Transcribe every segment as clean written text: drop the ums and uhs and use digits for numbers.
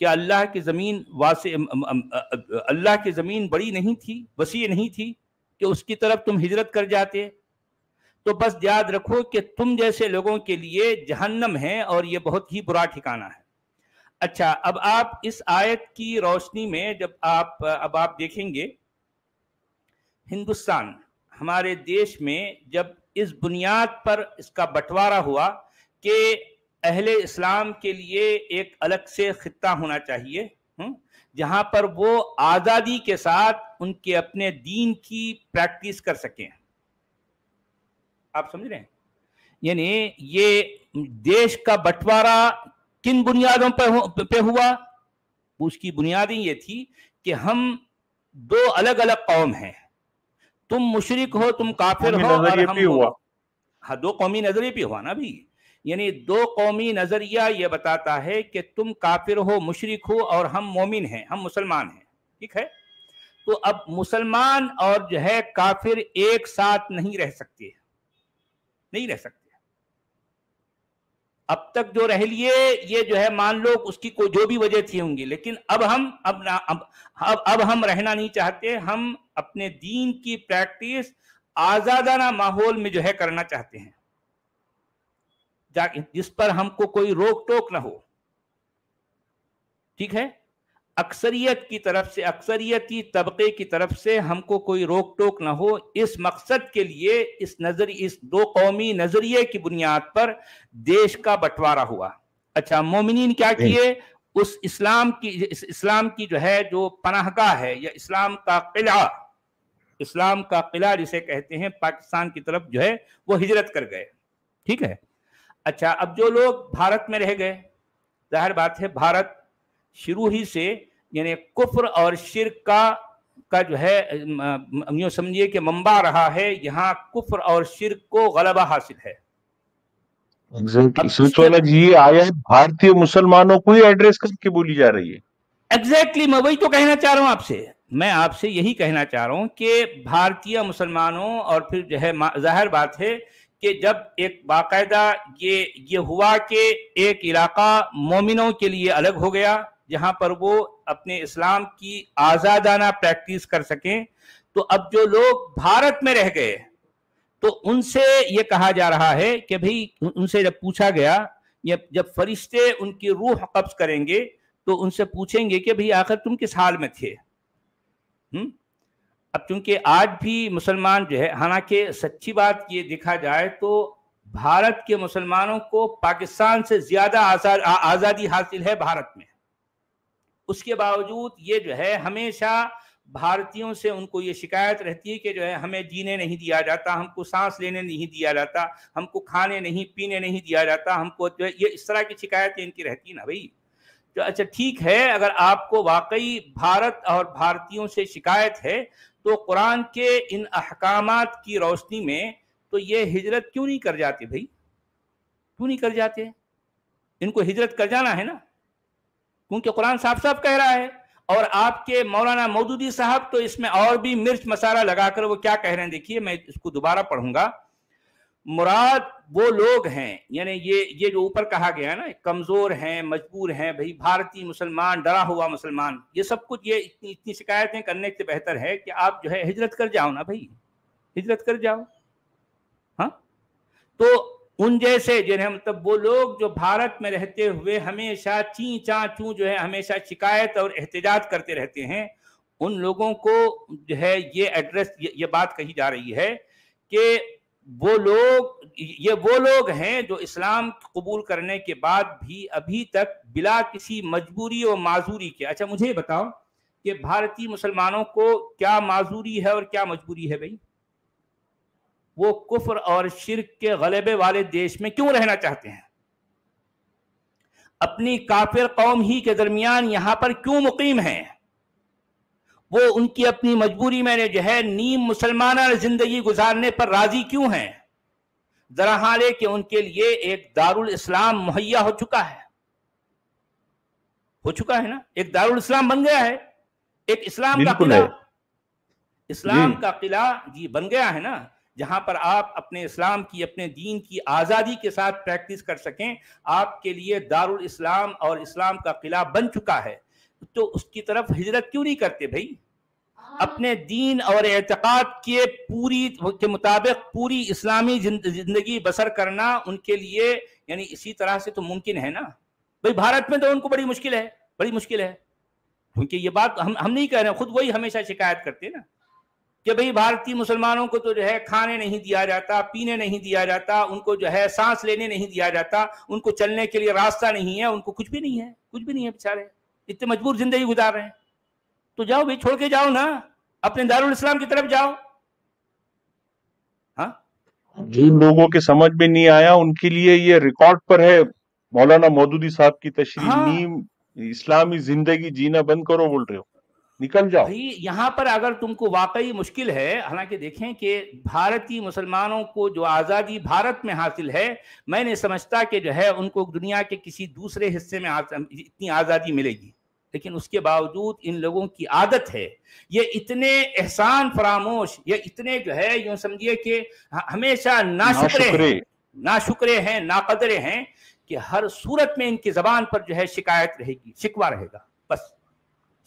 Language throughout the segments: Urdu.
کیا اللہ کی زمین اللہ کی زمین بڑی نہیں تھی، وسیع نہیں تھی کہ اس کی طرف تم ہجرت کر جاتے؟ تو بس یاد رکھو کہ تم جیسے لوگوں کے لیے جہنم ہے اور یہ بہت ہی برا ٹھکانہ ہے۔ اچھا، اب آپ اس آیت کی روشنی میں جب آپ دیکھیں گے، ہندوستان ہمارے دیش میں جب اس بنیاد پر اس کا بٹوارا ہوا کہ اہل اسلام کے لیے ایک الگ سے خطہ ہونا چاہیے جہاں پر وہ آزادی کے ساتھ ان کے اپنے دین کی پریکٹس کر سکیں، آپ سمجھ رہے ہیں؟ یعنی یہ دیش کا بٹوارا کن بنیادوں پہ ہوا؟ اس کی بنیادیں یہ تھی کہ ہم دو الگ الگ قوم ہیں، تم مشرک ہو، تم کافر ہو، اور ہم ہاں دو قومی نظریے پہ ہوا نا بھی، یعنی دو قومی نظریہ یہ بتاتا ہے کہ تم کافر ہو، مشرک ہو، اور ہم مومن ہیں، ہم مسلمان ہیں، ٹھیک ہے؟ تو اب مسلمان اور جو ہے کافر ایک ساتھ نہیں رہ سکتے، نہیں رہ سکتے۔ اب تک جو رہ لیے یہ جو ہے مان لو اس کی کوئی جو بھی وجہ تھی ہوں گی، لیکن اب ہم رہنا نہیں چاہتے، ہم اپنے دین کی پریکٹس آزادانہ ماحول میں جو ہے کرنا چاہتے ہیں، جس پر ہم کو کوئی روک ٹوک نہ ہو، ٹھیک ہے؟ اکثریت کی طرف سے، اکثریتی طبقے کی طرف سے ہم کو کوئی روک ٹوک نہ ہو۔ اس مقصد کے لیے اس دو قومی نظریے کی بنیاد پر دیش کا بٹوارا ہوا۔ اچھا، مومنین کیا کیے؟ اس اسلام کی جو ہے جو پناہ گاہ ہے یا اسلام کا قلعہ جسے کہتے ہیں، پاکستان کی طرف جو ہے وہ ہجرت کر گئے، ٹھیک ہے؟ اچھا، اب جو لوگ بھارت میں رہ گئے، ظاہر بات ہے بھارت شروع ہی سے یعنی کفر اور شرک کا جو ہے یوں سمجھیے کہ منبع رہا ہے، یہاں کفر اور شرک کو غلبہ حاصل ہے۔ سوچ والا جی، یہ آیت بھارتی مسلمانوں کو ہی ایڈریس کر کے بولی جا رہی ہے۔ ایگزیکٹلی، میں وہی تو کہنا چاہ رہا ہوں میں آپ سے یہی کہنا چاہ رہا ہوں کہ بھارتیہ مسلمانوں، اور پھر جو ہے ظاہر بات ہے کہ جب ایک باقاعدہ یہ ہوا کہ ایک علاقہ مومنوں کے لیے الگ ہو گیا جہاں پر وہ اپنے اسلام کی آزادانہ پریکٹس کر سکیں، تو اب جو لوگ بھارت میں رہ گئے تو ان سے یہ کہا جا رہا ہے کہ بھئی ان سے جب پوچھا گیا، جب فرشتے ان کی روح قبض کریں گے تو ان سے پوچھیں گے کہ بھئی آخر تم کس حال میں تھے؟ اب چونکہ آج بھی مسلمان جو ہے، حالانکہ سچی بات یہ دیکھا جائے تو بھارت کے مسلمانوں کو پاکستان سے زیادہ آزادی حاصل ہے بھارت میں، اس کے باوجود یہ جو ہے ہمیشہ بھارتیوں سے ان کو یہ شکایت رہتی ہے کہ جو ہے ہمیں جینے نہیں دیا جاتا، ہم کو سانس لینے نہیں دیا جاتا، ہم کو کھانے نہیں پینے نہیں دیا جاتا، ہم کو جو ہے یہ اس طرح کی شکایتیں ان کی رہتی نا بھائی۔ تو اچھا ٹھیک ہے، اگر آپ کو واقعی بھارت اور بھارتیوں سے شکایت ہے تو قرآن کے ان احکامات کی روشنی میں تو یہ ہجرت کیوں نہیں کر جاتے بھائی؟ کیوں نہیں کر جاتے؟ ان کو ہجرت کر جانا ہے نا، کیونکہ قرآن صاف صاف کہہ رہا ہے۔ اور آپ کے مولانا مودودی صاحب تو اس میں اور بھی مرچ مسالہ لگا کر وہ کیا کہہ رہے ہیں، دیکھیے میں اس کو دوبارہ پڑھوں گا۔ مراد وہ لوگ ہیں، یعنی یہ جو اوپر کہا گیا ہے نا، کمزور ہیں، مجبور ہیں، بھائی بھارتی مسلمان، ڈرا ہوا مسلمان، یہ سب کچھ یہ اتنی شکایتیں کرنے سے بہتر ہے کہ آپ جو ہے ہجرت کر جاؤ نا بھائی، ہجرت کر جاؤ۔ ہاں، تو ان جیسے جنہیں مطلب وہ لوگ جو بھارت میں رہتے ہوئے ہمیشہ چیں چاں چوں جو ہے ہمیشہ شکایت اور احتجاج کرتے رہتے ہیں، ان لوگوں کو جو ہے یہ ایڈریس، یہ بات کہی جا رہی ہے کہ وہ لوگ ہیں جو اسلام قبول کرنے کے بعد بھی ابھی تک بلا کسی مجبوری و معذوری کے۔ اچھا مجھے یہ بتاؤ کہ بھارتی مسلمانوں کو کیا معذوری ہے اور کیا مجبوری ہے بھائی؟ وہ کفر اور شرک کے غلبے والے دیش میں کیوں رہنا چاہتے ہیں؟ اپنی کافر قوم ہی کے درمیان یہاں پر کیوں مقیم ہیں؟ وہ ان کی اپنی مجبوری میں جو ہے نیم مسلمانہ زندگی گزارنے پر راضی کیوں ہیں؟ ذرا حال ہے کہ ان کے لیے ایک دارالاسلام مہیا ہو چکا ہے نا، ایک دارالاسلام بن گیا ہے، ایک اسلام کا قلعہ، اسلام کا قلعہ جی بن گیا ہے نا، جہاں پر آپ اپنے اسلام کی، اپنے دین کی آزادی کے ساتھ پریکٹس کر سکیں. آپ کے لیے دارالاسلام اور اسلام کا قلعہ بن چکا ہے، تو اس کی طرف ہجرت کیوں نہیں کرتے بھائی؟ اپنے دین اور اعتقاد کے مطابق پوری اسلامی زندگی بسر کرنا ان کے لیے یعنی اسی طرح سے تو ممکن ہے نا بھائی. بھارت میں تو ان کو بڑی مشکل ہے، بڑی مشکل ہے، کیونکہ یہ بات ہم نہیں کہہ رہے ہیں، خود وہی ہمیشہ شکایت کرتے ہیں نا کہ بھئی بھارتی مسلمانوں کو تو جو ہے کھانے نہیں دیا جاتا، پینے نہیں دیا جاتا، ان کو جو ہے سانس لینے نہیں دیا جاتا، ان کو چلنے کے لیے راستہ نہیں ہے، ان کو کچھ بھی نہیں ہے، کچھ بھی نہیں ہے، بیچارے اتنے مجبور زندگی گزار رہے ہیں. تو جاؤ بھائی، چھوڑ کے جاؤ نا، اپنے دارالاسلام کی طرف جاؤ. ہاں جن لوگوں کے سمجھ میں نہیں آیا ان کے لیے یہ ریکارڈ پر ہے مولانا مودودی صاحب کی تشریح، ہاں نیم اسلامی زندگی جینا بند کرو بول رہے ہو، نکل جاؤ. بھائی یہاں پر اگر تم کو واقعی مشکل ہے، حالانکہ دیکھیں کہ بھارتی مسلمانوں کو جو آزادی بھارت میں حاصل ہے، میں نہیں سمجھتا کہ جو ہے ان کو دنیا کے کسی دوسرے حصے میں اتنی آزادی ملے گی. لیکن اس کے باوجود ان لوگوں کی عادت ہے، یہ اتنے احسان فراموش، یہ اتنے جو ہے یوں سمجھیے کہ ہمیشہ ناشکرے ہیں، ناقدرے ہیں، کہ ہر صورت میں ان کی زبان پر جو ہے شکایت رہے گی، شکوہ رہے گا. بس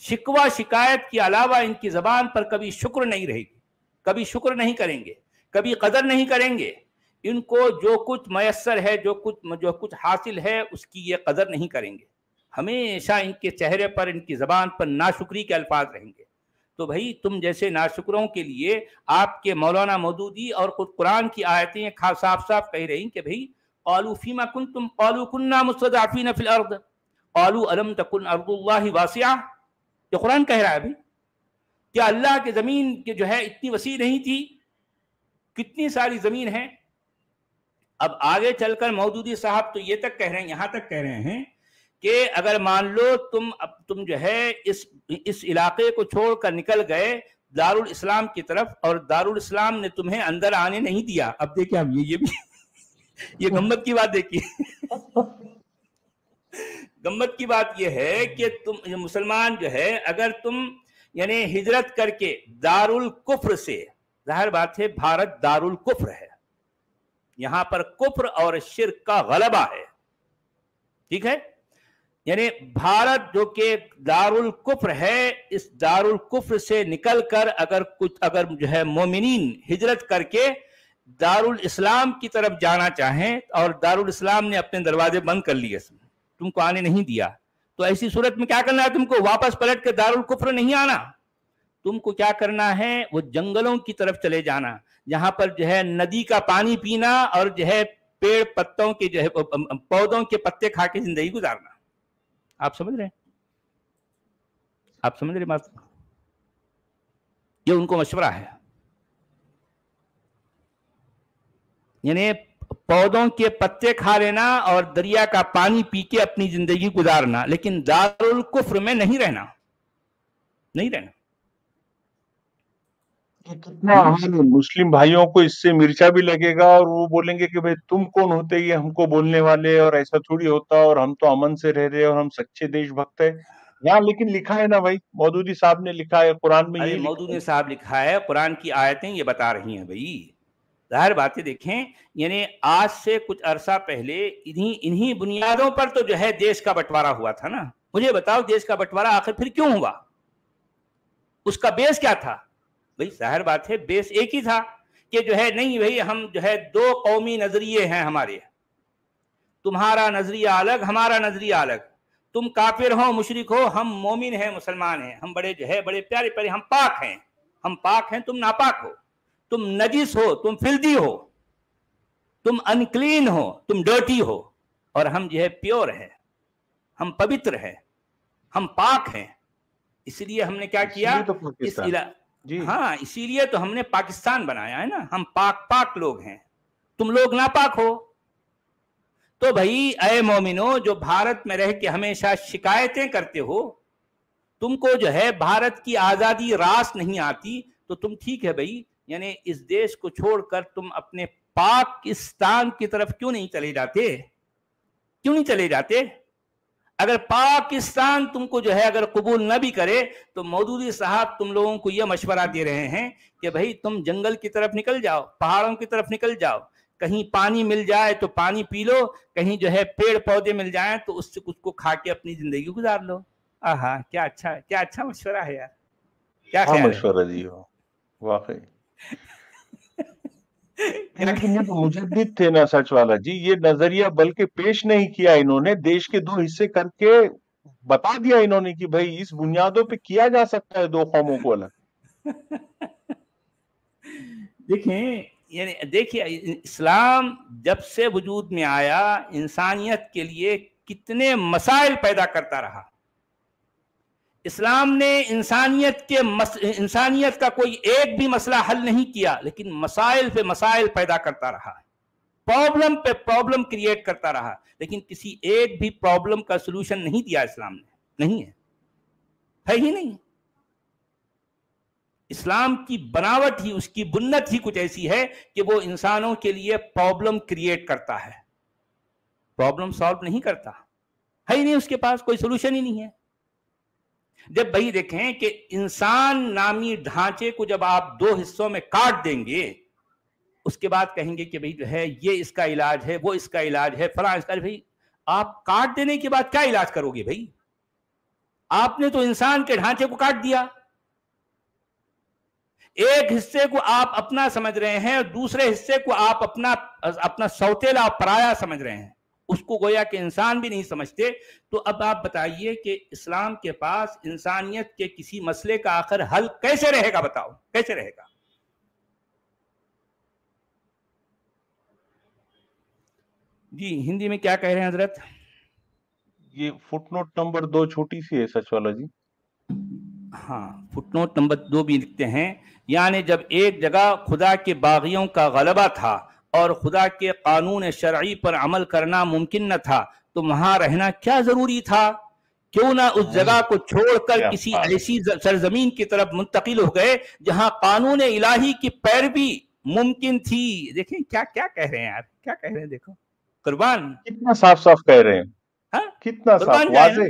شکوہ شکایت کے علاوہ ان کی زبان پر کبھی شکر نہیں رہے گی، کبھی شکر نہیں کریں گے، کبھی قدر نہیں کریں گے. ان کو جو کچھ میسر ہے، جو کچھ حاصل ہے، اس کی یہ قدر نہیں کریں گے. ہمیشہ ان کے چہرے پر، ان کی زبان پر ناشکری کے الفاظ رہیں گے. تو بھائی تم جیسے ناشکروں کے لیے آپ کے مولانا مودودی اور قرآن کی آیتیں صاف صاف کہہ رہی کہ بھائی قالوا فیما کنتم قالوا كنا مستضعفین فی الارض قالوا الم تکن ارض اللہ واسعہ. یہ قرآن کہہ رہا ہے بھائی، کیا اللہ کے زمین کے جو ہے اتنی وسیع نہیں تھی؟ کتنی ساری زمین ہے. اب آگے چل کر مودودی صاحب تو یہ تک کہہ رہے ہیں، یہاں تک کہہ رہے ہیں کہ اگر مان لو تم جو ہے اس علاقے کو چھوڑ کر نکل گئے دارالاسلام کی طرف، اور دارالاسلام نے تمہیں اندر آنے نہیں دیا. اب دیکھیں اب یہ بھی یہ گمت کی بات دیکھیے. گمت کی بات یہ ہے کہ تم مسلمان جو ہے اگر تم یعنی ہجرت کر کے دارالکفر سے، ظاہر بات ہے بھارت دارالکفر ہے، یہاں پر کفر اور شرک کا غلبہ ہے، ٹھیک ہے. یعنی بھارت جو کہ دارالکفر ہے، اس دارالکفر سے نکل کر اگر جو ہے مومنین ہجرت کر کے دارالاسلام کی طرف جانا چاہیں اور دارالاسلام نے اپنے دروازے بند کر لیے، تم کو آنے نہیں دیا، تو ایسی صورت میں کیا کرنا ہے؟ تم کو واپس پلٹ کے دارالکفر نہیں آنا، تم کو کیا کرنا ہے؟ وہ جنگلوں کی طرف چلے جانا، جہاں پر جو ہے ندی کا پانی پینا اور جو ہے پیڑ پتوں کے جو ہے پودوں کے پتے کھا کے زندگی گزارنا. آپ سمجھ رہے ہیں؟ آپ سمجھ رہے بات؟ یہ ان کو مشورہ ہے، یعنی پودوں کے پتے کھا لینا اور دریا کا پانی پی کے اپنی زندگی گزارنا، لیکن دارالکفر میں نہیں رہنا، نہیں رہنا. مسلم بھائیوں کو اس سے مرچا بھی لگے گا اور وہ بولیں گے کہ بھئی تم کون ہوتے یہ ہم کو بولنے والے، اور ایسا تھوڑی ہوتا، اور ہم تو امن سے رہ رہے اور ہم سچے دیش بھکت ہے. یہاں لیکن لکھا ہے نا بھائی، مودودی صاحب نے لکھا ہے، قرآن میں ارے یہ لکھا مودودی صاحب لکھا ہے، قرآن کی آیتیں یہ بتا رہی ہیں بھائی. ظاہر باتیں دیکھیں، یعنی آج سے کچھ عرصہ پہلے انہی بنیادوں پر تو جو ہے دیش کا بٹوارا ہوا تھا نا. مجھے بتاؤ دیش کا بٹوارا آخر پھر کیوں ہوا؟ اس کا بیس کیا تھا؟ بھائی ظاہر بات ہے بیس ایک ہی تھا کہ جو ہے نہیں بھائی ہم جو ہے دو قومی نظریے ہیں ہمارے، تمہارا نظریہ الگ، ہمارا نظریہ الگ، تم کافر ہو مشرک ہو، ہم مومن ہیں مسلمان ہیں، ہم بڑے جو ہے بڑے پیارے پیارے، ہم پاک ہیں، ہم پاک ہیں، تم ناپاک ہو، تم نجس ہو، تم فلدی ہو، تم انکلین ہو، تم ڈرٹی ہو، اور ہم جو ہے پیور ہیں، ہم پوتر ہیں، ہم پاک ہیں. اس لیے ہم نے کیا اسی کیا؟ لیے تو پاکستان. جی ہاں اسی لیے تو ہم نے پاکستان بنایا ہے نا. ہم پاک لوگ ہیں، تم لوگ ناپاک ہو. تو بھائی اے مومنو جو بھارت میں رہ کے ہمیشہ شکایتیں کرتے ہو، تم کو جو ہے بھارت کی آزادی راس نہیں آتی، تو تم ٹھیک ہے بھائی، یعنی اس دیش کو چھوڑ کر تم اپنے پاکستان کی طرف کیوں نہیں چلے جاتے؟ کیوں نہیں چلے جاتے؟ اگر پاکستان تم کو جو ہے اگر قبول نہ بھی کرے تو مودودی صاحب تم لوگوں کو یہ مشورہ دے رہے ہیں کہ بھائی تم جنگل کی طرف نکل جاؤ، پہاڑوں کی طرف نکل جاؤ، کہیں پانی مل جائے تو پانی پی لو، کہیں جو ہے پیڑ پودے مل جائیں تو اس سے کچھ کو کھا کے اپنی زندگی گزار لو۔ آہا، کیا اچھا مشورہ ہے یار، کیا ہاں خیال ہے؟ مشورہ جی ہو واقعی۔ لیکن یہ تو مجدد تھے نا سچ والا جی، یہ نظریہ بلکہ پیش نہیں کیا انہوں نے، دیش کے دو حصے کر کے بتا دیا انہوں نے کہ بھائی اس بنیادوں پہ کیا جا سکتا ہے دو قوموں کو الگ۔ دیکھیں یعنی دیکھیے اسلام جب سے وجود میں آیا انسانیت کے لیے کتنے مسائل پیدا کرتا رہا۔ اسلام نے انسانیت کا کوئی ایک بھی مسئلہ حل نہیں کیا، لیکن مسائل پہ مسائل پیدا کرتا رہا، پرابلم پہ پرابلم کریٹ کرتا رہا، لیکن کسی ایک بھی پرابلم کا سلوشن نہیں دیا اسلام نے، نہیں ہے ہی نہیں۔ اسلام کی بناوٹ ہی، اس کی بنیاد ہی کچھ ایسی ہے کہ وہ انسانوں کے لیے پرابلم کریٹ کرتا ہے، پرابلم سالو نہیں کرتا، ہے ہی نہیں، اس کے پاس کوئی سلوشن ہی نہیں ہے۔ جب بھائی دیکھیں کہ انسان نامی ڈھانچے کو جب آپ دو حصوں میں کاٹ دیں گے، اس کے بعد کہیں گے کہ بھئی جو ہے یہ اس کا علاج ہے، وہ اس کا علاج ہے، فلاں اس کا، بھئی آپ کاٹ دینے کے بعد کیا علاج کرو گے بھئی؟ آپ نے تو انسان کے ڈھانچے کو کاٹ دیا، ایک حصے کو آپ اپنا سمجھ رہے ہیں، دوسرے حصے کو آپ اپنا سوتیلا پرایا سمجھ رہے ہیں، اس کو گویا کہ انسان بھی نہیں سمجھتے۔ تو اب آپ بتائیے کہ اسلام کے پاس انسانیت کے کسی مسئلے کا آخر حل کیسے رہے گا؟ بتاؤ کیسے رہے گا؟ جی ہندی میں کیا کہہ رہے ہیں حضرت؟ یہ فٹ نوٹ نمبر 2 چھوٹی سی ہے سچ والا جی۔ ہاں، فٹ نوٹ نمبر 2 بھی لکھتے ہیں، یعنی جب ایک جگہ خدا کے باغیوں کا غلبہ تھا اور خدا کے قانون شرعی پر عمل کرنا ممکن نہ تھا تو وہاں رہنا کیا ضروری تھا؟ کیوں نہ اس جگہ کو چھوڑ کر کسی ایسی سرزمین کی طرف منتقل ہو گئے جہاں قانون الہی کی پیروی ممکن تھی۔ دیکھیں کیا کہہ رہے ہیں یار، کیا کہہ رہے ہیں، دیکھو قربان، کتنا صاف صاف کہہ رہے ہیں، ہاں کتنا صاف قربان جائے نا، واضح،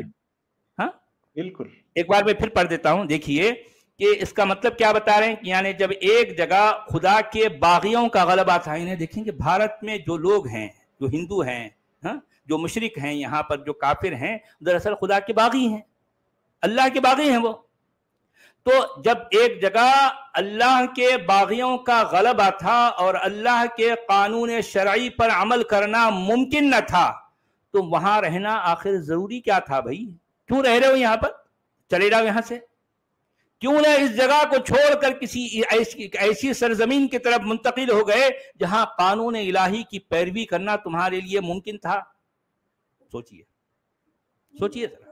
ہاں بالکل۔ ایک بار میں پھر پڑھ دیتا ہوں، دیکھیے کہ اس کا مطلب کیا بتا رہے ہیں کہ یعنی جب ایک جگہ خدا کے باغیوں کا غلبہ تھا، انہیں دیکھیں کہ بھارت میں جو لوگ ہیں، جو ہندو ہیں، ہاں جو مشرک ہیں، یہاں پر جو کافر ہیں، دراصل خدا کے باغی ہیں، اللہ کے باغی ہیں وہ۔ تو جب ایک جگہ اللہ کے باغیوں کا غلبہ تھا اور اللہ کے قانون شرعی پر عمل کرنا ممکن نہ تھا تو وہاں رہنا آخر ضروری کیا تھا بھائی؟ کیوں رہ رہے ہو یہاں پر؟ چلے جاؤ یہاں سے، کیوں نہ اس جگہ کو چھوڑ کر کسی ایسی سرزمین کی طرف منتقل ہو گئے جہاں قانون الہی کی پیروی کرنا تمہارے لیے ممکن تھا؟ سوچئے ذرا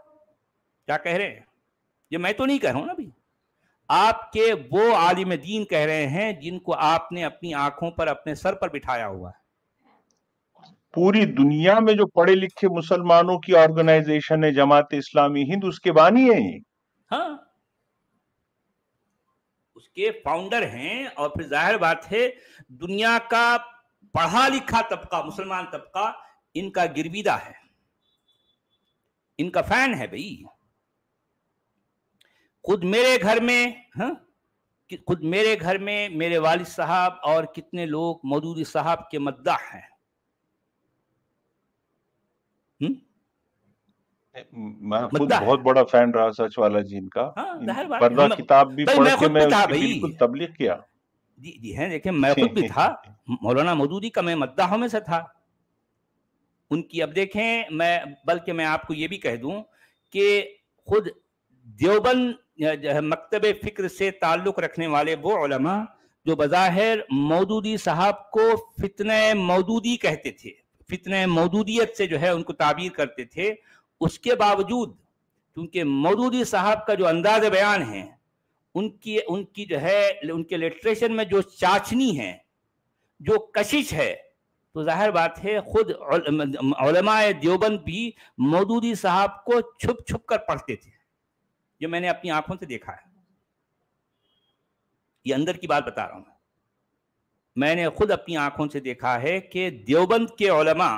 کیا کہہ رہے ہیں۔ یہ میں تو نہیں کہہ رہا ہوں نا بھائی، آپ کے وہ عالم دین کہہ رہے ہیں جن کو آپ نے اپنی آنکھوں پر اپنے سر پر بٹھایا ہوا ہے۔ پوری دنیا میں جو پڑھے لکھے مسلمانوں کی آرگنائزیشن ہے جماعت اسلامی ہند، اس کے بانی ہیں یہ، ہاں اس کے فاؤنڈر ہیں، اور پھر ظاہر بات ہے دنیا کا پڑھا لکھا طبقہ، مسلمان طبقہ ان کا گرویدہ ہے، ان کا فین ہے بھائی۔ خود میرے گھر میں میرے والد صاحب اور کتنے لوگ مودودی صاحب کے مداح ہیں۔ میں خود بہت بڑا فین رہا سچ والا جی ان کا، پردہ کتاب بھی پڑھ کے میں اس کی بالکل تبلیغ کیا۔ جی ہیں، دیکھیں میں خود بھی تھا، مولانا مودودی کا میں مداحوں میں سے تھا ان کی۔ اب دیکھیں بلکہ میں آپ کو یہ بھی کہہ دوں کہ خود دیوبند مکتب فکر سے تعلق رکھنے والے وہ علماء جو بظاہر مودودی صاحب کو فتنہ مودودی کہتے تھے، فتنہ مودودیت سے جو ہے ان کو تعبیر کرتے تھے، اس کے باوجود کیونکہ مودودی صاحب کا جو انداز بیان ہے، ان کی جو ہے ان کے لٹریچر میں جو چاشنی ہے، جو کشش ہے، تو ظاہر بات ہے خود علماء دیوبند بھی مودودی صاحب کو چھپ چھپ کر پڑھتے تھے۔ یہ میں نے اپنی آنکھوں سے دیکھا ہے، یہ اندر کی بات بتا رہا ہوں، میں نے خود اپنی آنکھوں سے دیکھا ہے کہ دیوبند کے علماء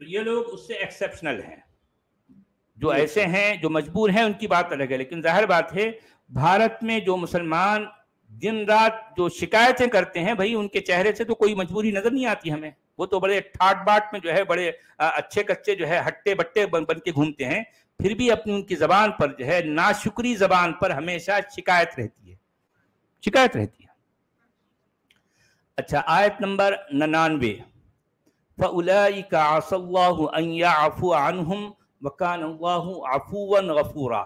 تو یہ لوگ اس سے ایکسیپشنل ہیں. جو ایسے ہیں جو مجبور ہیں ان کی بات الگ ہے، لیکن ظاہر بات ہے بھارت میں جو مسلمان دن رات جو شکایتیں کرتے ہیں، بھائی ان کے چہرے سے تو کوئی مجبوری نظر نہیں آتی ہمیں. وہ تو بڑے ٹھاٹ باٹ میں جو ہے بڑے اچھے کچے جو ہے ہٹے بٹے بن کے گھومتے ہیں، پھر بھی اپنی ان کی زبان پر جو ہے ناشکری زبان پر ہمیشہ شکایت رہتی ہے، شکایت رہتی ہے. اچھا، آیت نمبر 99 فَأُولَئِكَ عَسَى اللَّهُ أَن يَعْفُوَ عَنْهُمْ وَكَانَ اللَّهُ عَفُوًّا غَفُورًا.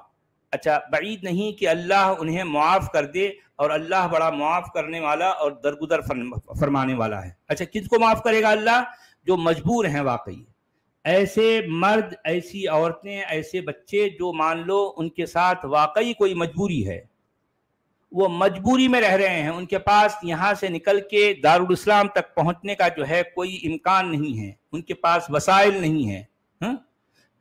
اچھا، بعید نہیں کہ اللہ انہیں معاف کر دے، اور اللہ بڑا معاف کرنے والا اور درگزر فرمانے والا ہے. اچھا، کس کو معاف کرے گا اللہ؟ جو مجبور ہیں واقعی، ایسے مرد، ایسی عورتیں، ایسے بچے جو مان لو ان کے ساتھ واقعی کوئی مجبوری ہے، وہ مجبوری میں رہ رہے ہیں، ان کے پاس یہاں سے نکل کے دارالاسلام تک پہنچنے کا جو ہے کوئی امکان نہیں ہے، ان کے پاس وسائل نہیں ہیں.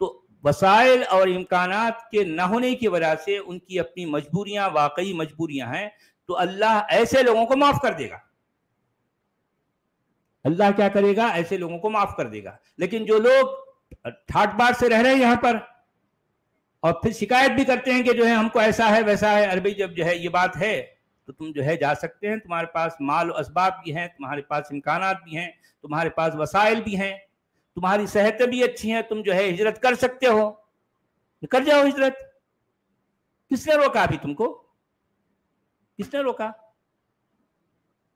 تو وسائل اور امکانات کے نہ ہونے کی وجہ سے ان کی اپنی مجبوریاں واقعی مجبوریاں ہیں، تو اللہ ایسے لوگوں کو معاف کر دے گا. اللہ کیا کرے گا؟ ایسے لوگوں کو معاف کر دے گا. لیکن جو لوگ ٹھاٹ باٹ سے رہ رہے ہیں یہاں پر اور پھر شکایت بھی کرتے ہیں کہ جو ہے ہم کو ایسا ہے ویسا ہے، عربی جب جو ہے یہ بات ہے تو تم جو ہے جا سکتے ہیں، تمہارے پاس مال و اسباب بھی ہیں، تمہارے پاس امکانات بھی ہیں، تمہارے پاس وسائل بھی ہیں، تمہاری صحتیں بھی اچھی ہیں، تم جو ہے ہجرت کر سکتے ہو، کر جاؤ ہجرت. کس نے روکا ابھی تم کو؟ کس نے روکا؟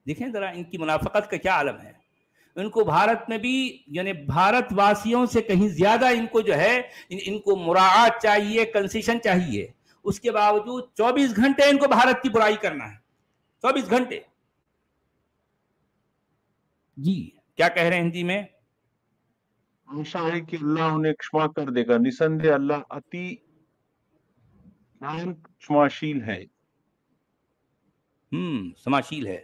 دیکھیں ذرا ان کی منافقت کا کیا عالم ہے. ان کو بھارت میں بھی، یعنی بھارت واسیوں سے کہیں زیادہ ان کو جو ہے ان کو مراعات چاہیے، کنسیشن چاہیے. اس کے باوجود 24 گھنٹے ان کو بھارت کی برائی کرنا ہے، 24 گھنٹے. جی کیا کہہ رہے ہیں ہندی میں؟ آشا ہے کہ اللہ انہیں کشما کر دے گا، نسندے اللہ اتی کشماشیل ہے. سماشیل ہے.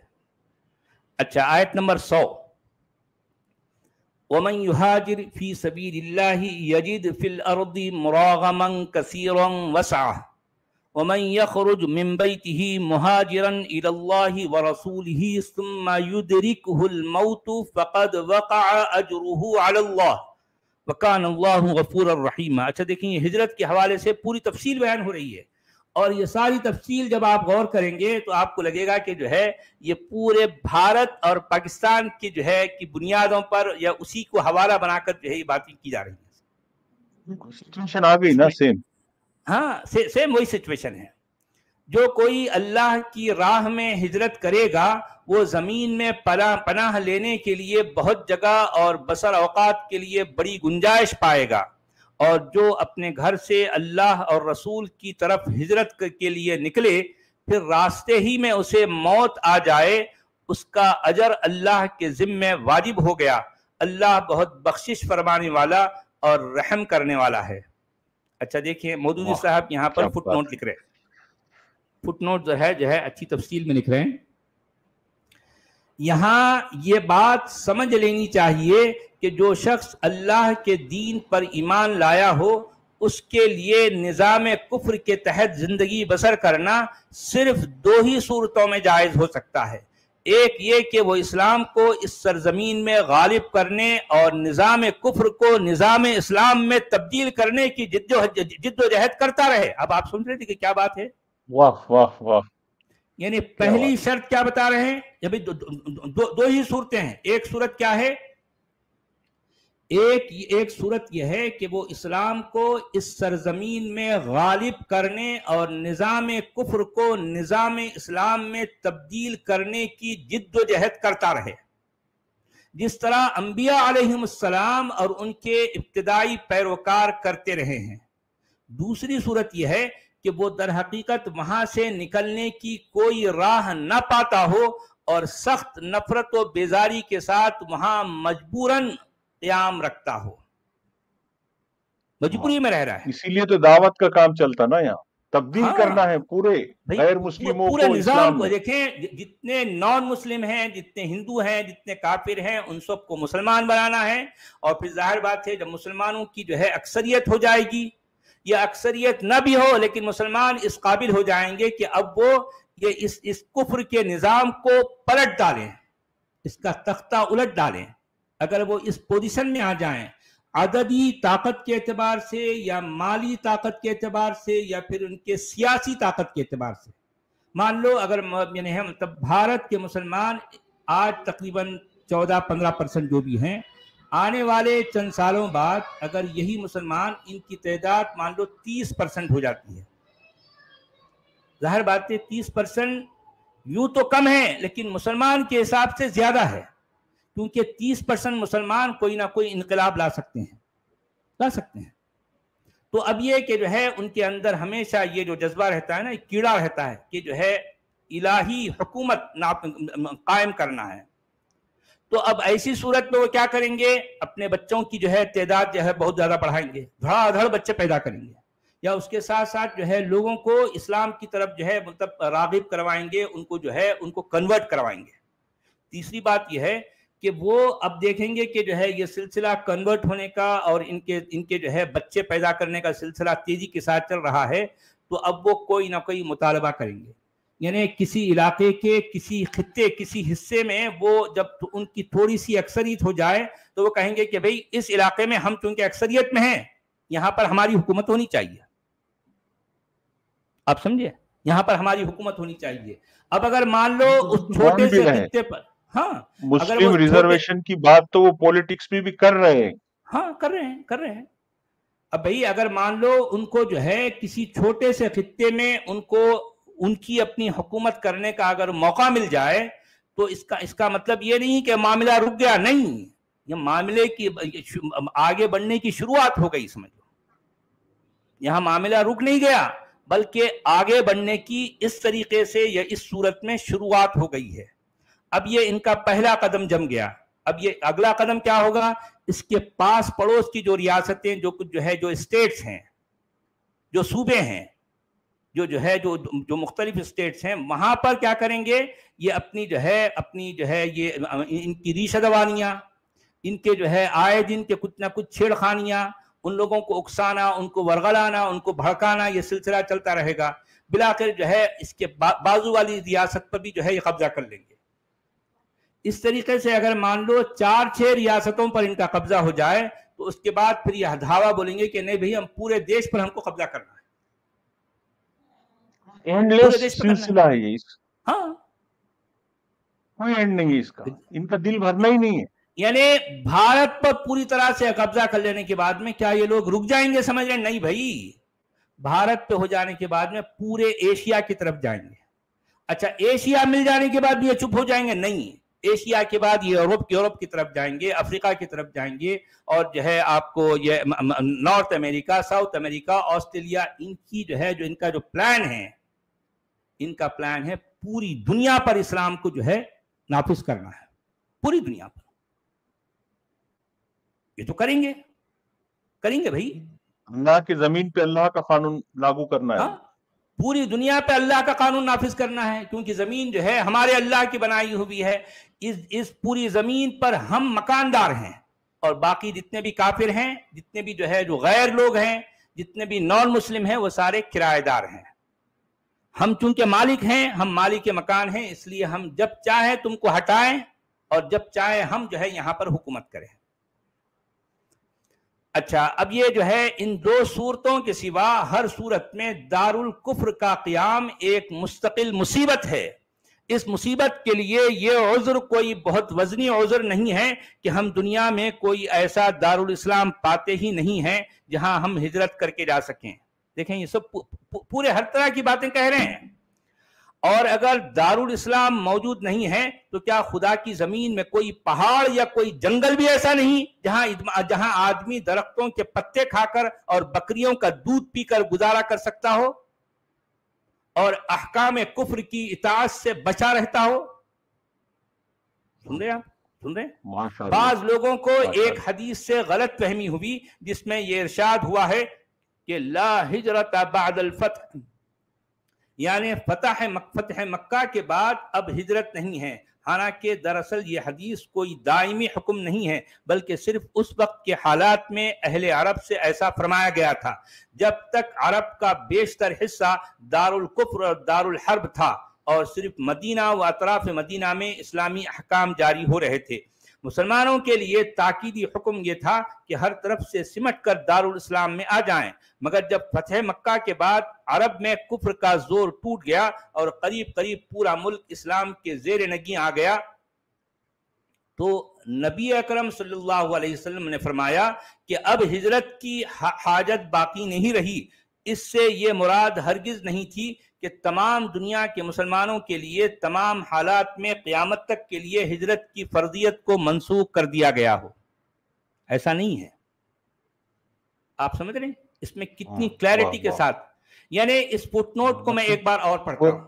اچھا، آیت نمبر 100 وَمَنْ يُهَاجِرْ فِي سَبِيلِ اللَّهِ يَجِدْ فِي الْأَرْضِ مُرَاغَمًا كَثِيرًا وَسْعَةً وَمَنْ يَخْرُجْ مِنْ بَيْتِهِ مُهَاجِرًا إِلَى اللَّهِ وَرَسُولِهِ ثُمَّ يُدْرِكْهُ الْمَوْتُ فَقَدْ وَقَعَ أَجْرُهُ عَلَى اللَّهِ وَكَانَ اللَّهُ غَفُورًا رَحِيمًا. اچھا دیکھیں، یہ ہجرت کے حوالے سے پوری تفصیل بیان ہو رہی ہے، اور یہ ساری تفصیل جب آپ غور کریں گے تو آپ کو لگے گا کہ جو ہے یہ پورے بھارت اور پاکستان کی جو ہے کی بنیادوں پر یا اسی کو حوالہ بنا کر جو ہے یہ باتیں کی جا رہی ہیں. سچویشن آ گئی نا سیم. ہاں، سیم وہی سچویشن ہے. جو کوئی اللہ کی راہ میں ہجرت کرے گا وہ زمین میں پناہ لینے کے لیے بہت جگہ اور بسر اوقات کے لیے بڑی گنجائش پائے گا، اور جو اپنے گھر سے اللہ اور رسول کی طرف ہجرت کے لیے نکلے، پھر راستے ہی میں اسے موت آ جائے، اس کا اجر اللہ کے ذمہ واجب ہو گیا. اللہ بہت بخشش فرمانے والا اور رحم کرنے والا ہے. اچھا دیکھیں، مودودی صاحب یہاں پر فٹ نوٹ لکھ رہے ہیں، فٹ نوٹ جو ہے اچھی تفصیل میں لکھ رہے ہیں. یہاں یہ بات سمجھ لینی چاہیے کہ جو شخص اللہ کے دین پر ایمان لایا ہو، اس کے لیے نظام کفر کے تحت زندگی بسر کرنا صرف 2 ہی صورتوں میں جائز ہو سکتا ہے. ایک یہ کہ وہ اسلام کو اس سرزمین میں غالب کرنے اور نظام کفر کو نظام اسلام میں تبدیل کرنے کی جد و جہد کرتا رہے. اب آپ سن رہے تھے کہ کیا بات ہے؟ واہ واہ واہ. یعنی پہلی شرط کیا بتا رہے ہیں؟ دو ہی صورتیں ہیں. ایک صورت کیا ہے؟ ایک صورت یہ ہے کہ وہ اسلام کو اس سرزمین میں غالب کرنے اور نظام کفر کو نظام اسلام میں تبدیل کرنے کی جد و جہد کرتا رہے، جس طرح انبیاء علیہم السلام اور ان کے ابتدائی پیروکار کرتے رہے ہیں. دوسری صورت یہ ہے کہ وہ در حقیقت وہاں سے نکلنے کی کوئی راہ نہ پاتا ہو اور سخت نفرت و بیزاری کے ساتھ وہاں مجبوراً قیام رکھتا ہو، مجبوری میں رہ رہا ہے. اسی لیے تو دعوت کا کام چلتا نا، یہاں تبدیل کرنا ہے پورے غیر مسلموں پورے کو نظام کو. میں. دیکھیں، جتنے نان مسلم ہیں، جتنے ہندو ہیں، جتنے کافر ہیں، ان سب کو مسلمان بنانا ہے. اور پھر ظاہر بات ہے جب مسلمانوں کی جو ہے اکثریت ہو جائے گی، یا اکثریت نہ بھی ہو لیکن مسلمان اس قابل ہو جائیں گے کہ اب وہ یہ اس کفر کے نظام کو پلٹ ڈالیں، اس کا تختہ الٹ ڈالیں. اگر وہ اس پوزیشن میں آ جائیں عددی طاقت کے اعتبار سے یا مالی طاقت کے اعتبار سے یا پھر ان کے سیاسی طاقت کے اعتبار سے. مان لو اگر یعنی مطلب بھارت کے مسلمان آج تقریباً 14-15% جو بھی ہیں، آنے والے چند سالوں بعد اگر یہی مسلمان ان کی تعداد مان لو 30% ہو جاتی ہے. ظاہر بات ہے 30% یوں تو کم ہے لیکن مسلمان کے حساب سے زیادہ ہے، کیونکہ 30% مسلمان کوئی نہ کوئی انقلاب لا سکتے ہیں. تو اب یہ کہ جو ہے ان کے اندر ہمیشہ یہ جو جذبہ رہتا ہے نا، کیڑا رہتا ہے کہ جو ہے الہی حکومت قائم کرنا ہے. تو اب ایسی صورت میں وہ کیا کریں گے، اپنے بچوں کی جو ہے تعداد جو ہے بہت زیادہ بڑھائیں گے، دھڑا دھڑ بچے پیدا کریں گے، یا اس کے ساتھ ساتھ جو ہے لوگوں کو اسلام کی طرف جو ہے مطلب راغب کروائیں گے، ان کو جو ہے ان کو کنورٹ کروائیں گے. تیسری بات یہ ہے کہ وہ اب دیکھیں گے کہ جو ہے یہ سلسلہ کنورٹ ہونے کا اور ان کے جو ہے بچے پیدا کرنے کا سلسلہ تیزی کے ساتھ چل رہا ہے، تو اب وہ کوئی نہ کوئی مطالبہ کریں گے. یعنی کسی علاقے کے کسی خطے کسی حصے میں وہ جب ان کی تھوڑی سی اکثریت ہو جائے تو وہ کہیں گے کہ بھئی اس علاقے میں ہم چونکہ اکثریت میں ہیں، یہاں پر ہماری حکومت ہونی چاہیے. آپ سمجھے، یہاں پر ہماری حکومت ہونی چاہیے. اب اگر مان لو اس چھوٹے سے خطے پر، ہاں مسلم ریزرویشن کی بات تو وہ پولیٹکس میں بھی کر رہے ہیں. ہاں کر رہے ہیں. اب بھئی اگر مان لو ان کو جو ہے کسی چھوٹے سے خطے میں ان کو ان کی اپنی حکومت کرنے کا اگر موقع مل جائے تو اس کا مطلب یہ نہیں کہ معاملہ رک گیا، نہیں، یہ معاملے کی آگے بڑھنے کی شروعات ہو گئی. سمجھ لو یہاں معاملہ رک نہیں گیا بلکہ آگے بڑھنے کی اس طریقے سے یا اس صورت میں شروعات ہو گئی ہے. اب یہ ان کا پہلا قدم جم گیا. اب یہ اگلا قدم کیا ہوگا، اس کے پاس پڑوس کی جو ریاستیں جو اسٹیٹس ہیں، جو صوبے ہیں، جو مختلف اسٹیٹس ہیں، وہاں پر کیا کریں گے، یہ اپنی جو ہے یہ ان کی ریشہ دوانیاں، ان کے جو ہے آئے دن کے کچھ نہ کچھ چھیڑ خانیاں، ان لوگوں کو اکسانا، ان کو ورغلانا، ان کو بھڑکانا، یہ سلسلہ چلتا رہے گا. بلاخر جو ہے اس کے بازو والی ریاست پر بھی جو ہے یہ قبضہ کر لیں گے. اس طریقے سے اگر مان لو 4-6 ریاستوں پر ان کا قبضہ ہو جائے تو اس کے بعد پھر یہ دھاوا بولیں گے کہ نہیں بھئی ہم پورے دیش پر ہم کو قبضہ کرنا ہے. اینڈلیس سلسلہ ہے یہ، ہاں کوئی اینڈ نہیں ہے اس کا، ان کا دل بھرنا ہی نہیں ہے. یعنی بھارت پر پوری طرح سے قبضہ کر لینے کے بعد میں کیا یہ لوگ رک جائیں گے؟ سمجھ رہے ہیں؟ نہیں بھائی، بھارت پہ ہو جانے کے بعد میں پورے ایشیا کی طرف جائیں گے. اچھا ایشیا مل جانے کے بعد بھی یہ چپ ہو جائیں گے؟ نہیں، ایشیا کے بعد یہ یورپ کی طرف جائیں گے، افریقہ کی طرف جائیں گے، اور جو ہے آپ کو یہ نارتھ امریکہ، ساؤتھ امریکہ، آسٹریلیا، ان کی جو ہے جو ان کا جو پلان ہے، ان کا پلان ہے پوری دنیا پر اسلام کو جو ہے نافذ کرنا ہے، پوری دنیا پر. یہ تو کریں گے بھائی، اللہ کی زمین پہ اللہ کا قانون لاگو کرنا ہے. پوری دنیا پہ اللہ کا قانون نافذ کرنا ہے، کیونکہ زمین جو ہے ہمارے اللہ کی بنائی ہوئی ہے. اس پوری زمین پر ہم مکاندار ہیں، اور باقی جتنے بھی کافر ہیں، جتنے بھی جو ہے جو غیر لوگ ہیں، جتنے بھی نان مسلم ہیں، وہ سارے کرایہ دار ہیں. ہم چونکہ مالک ہیں، ہم مالک مکان ہیں، اس لیے ہم جب چاہیں تم کو ہٹائیں اور جب چاہیں ہم جو ہے یہاں پر حکومت کریں. اچھا اب یہ جو ہے ان 2 صورتوں کے سوا ہر صورت میں دارالکفر کا قیام ایک مستقل مصیبت ہے. اس مصیبت کے لیے یہ عذر کوئی بہت وزنی عذر نہیں ہے کہ ہم دنیا میں کوئی ایسا دارالاسلام پاتے ہی نہیں ہیں جہاں ہم ہجرت کر کے جا سکیں. دیکھیں یہ سب پورے ہر طرح کی باتیں کہہ رہے ہیں. اور اگر دارالاسلام موجود نہیں ہے تو کیا خدا کی زمین میں کوئی پہاڑ یا کوئی جنگل بھی ایسا نہیں جہاں آدمی درختوں کے پتے کھا کر اور بکریوں کا دودھ پی کر گزارا کر سکتا ہو اور احکام کفر کی اطاعت سے بچا رہتا ہو؟ سن رہے آپ؟ سن رہے؟ بعض لوگوں کو ایک حدیث سے غلط فہمی ہوئی جس میں یہ ارشاد ہوا ہے کہ لا ہجرت بعد الفتح، یعنی فتح مکہ کے بعد اب ہجرت نہیں ہے. حالانکہ دراصل یہ حدیث کوئی دائمی حکم نہیں ہے، بلکہ صرف اس وقت کے حالات میں اہل عرب سے ایسا فرمایا گیا تھا جب تک عرب کا بیشتر حصہ دارالکفر اور دارالحرب تھا اور صرف مدینہ و اطراف مدینہ میں اسلامی احکام جاری ہو رہے تھے. مسلمانوں کے لیے تاکیدی حکم یہ تھا کہ ہر طرف سے سمٹ کر دارالاسلام میں آ جائیں، مگر جب فتح مکہ کے بعد عرب میں کفر کا زور ٹوٹ گیا اور قریب قریب پورا ملک اسلام کے زیر نگیں آ گیا تو نبی اکرم صلی اللہ علیہ وسلم نے فرمایا کہ اب ہجرت کی حاجت باقی نہیں رہی۔ اس سے یہ مراد ہرگز نہیں تھی کہ تمام دنیا کے مسلمانوں کے لیے تمام حالات میں قیامت تک کے لیے ہجرت کی فرضیت کو منسوخ کر دیا گیا ہو، ایسا نہیں ہے۔ آپ سمجھ رہے ہیں اس میں کتنی کلیئرٹی کے ساتھ، یعنی اس فٹ نوٹ کو میں ایک بار اور پڑھتا ہوں،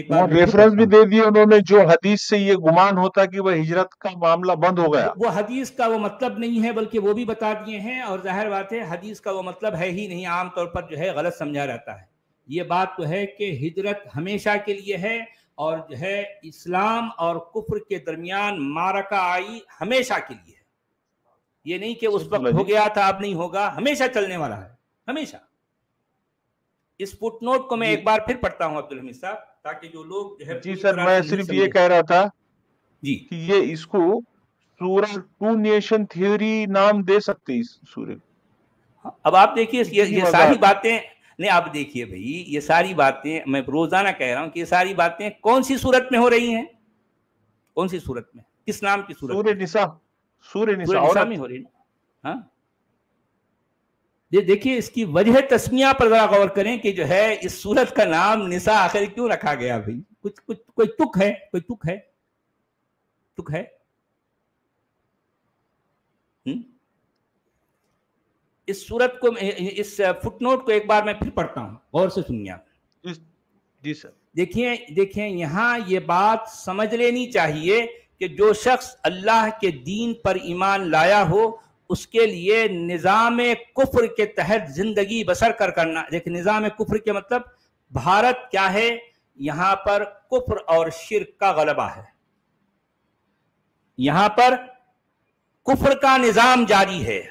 وہ ریفرنس بھی دے دیا انہوں نے، جو حدیث سے یہ گمان ہوتا کہ وہ ہجرت کا معاملہ بند ہو گیا، وہ حدیث کا وہ مطلب نہیں ہے، بلکہ وہ بھی بتا دیے ہیں، اور ظاہر بات ہے حدیث کا وہ مطلب ہے ہی نہیں، عام طور پر جو ہے غلط سمجھا رہتا ہے۔ یہ بات تو ہے کہ ہجرت ہمیشہ کے لیے ہے، اور جو ہے اسلام اور کفر کے درمیان معرکہ آئی ہمیشہ کے لیے ہے، یہ نہیں کہ اس وقت ہو گیا تھا اب نہیں ہوگا، ہمیشہ چلنے والا ہے، ہمیشہ۔ اس فٹ نوٹ کو میں ایک بار پھر پڑھتا ہوں عبدالحمید صاحب، تاکہ جو لوگ جو ہے جی سر، میں صرف یہ کہہ رہا تھا جی کہ یہ اس کو سورہ ٹو نیشن تھیوری نام دے سکتے اس سورہ۔ اب آپ دیکھیے یہ ساری باتیں نہیں، آپ دیکھیے بھائی یہ ساری باتیں میں روزانہ کہہ رہا ہوں کہ یہ ساری باتیں کون سی صورت میں ہو رہی ہیں، کون سی صورت میں، کس نام کی صورت؟ سورہ نساء، سورہ نساء میں ہو رہی ہے۔ ہاں دیکھیے اس کی وجہ تسمیہ پر ذرا غور کریں کہ جو ہے اس صورت کا نام نساء آخر کیوں رکھا گیا بھائی؟ کچھ کوئی تک ہے، کوئی تک ہے، تک ہے؟ اس صورت کو، اس فٹ نوٹ کو ایک بار میں پھر پڑھتا ہوں، غور سے سنیے آپ۔ جی سر، دیکھیں یہاں یہ بات سمجھ لینی چاہیے کہ جو شخص اللہ کے دین پر ایمان لایا ہو اس کے لیے نظام کفر کے تحت زندگی بسر کرنا، دیکھ نظام کفر کے مطلب بھارت کیا ہے، یہاں پر کفر اور شرک کا غلبہ ہے، یہاں پر کفر کا نظام جاری ہے،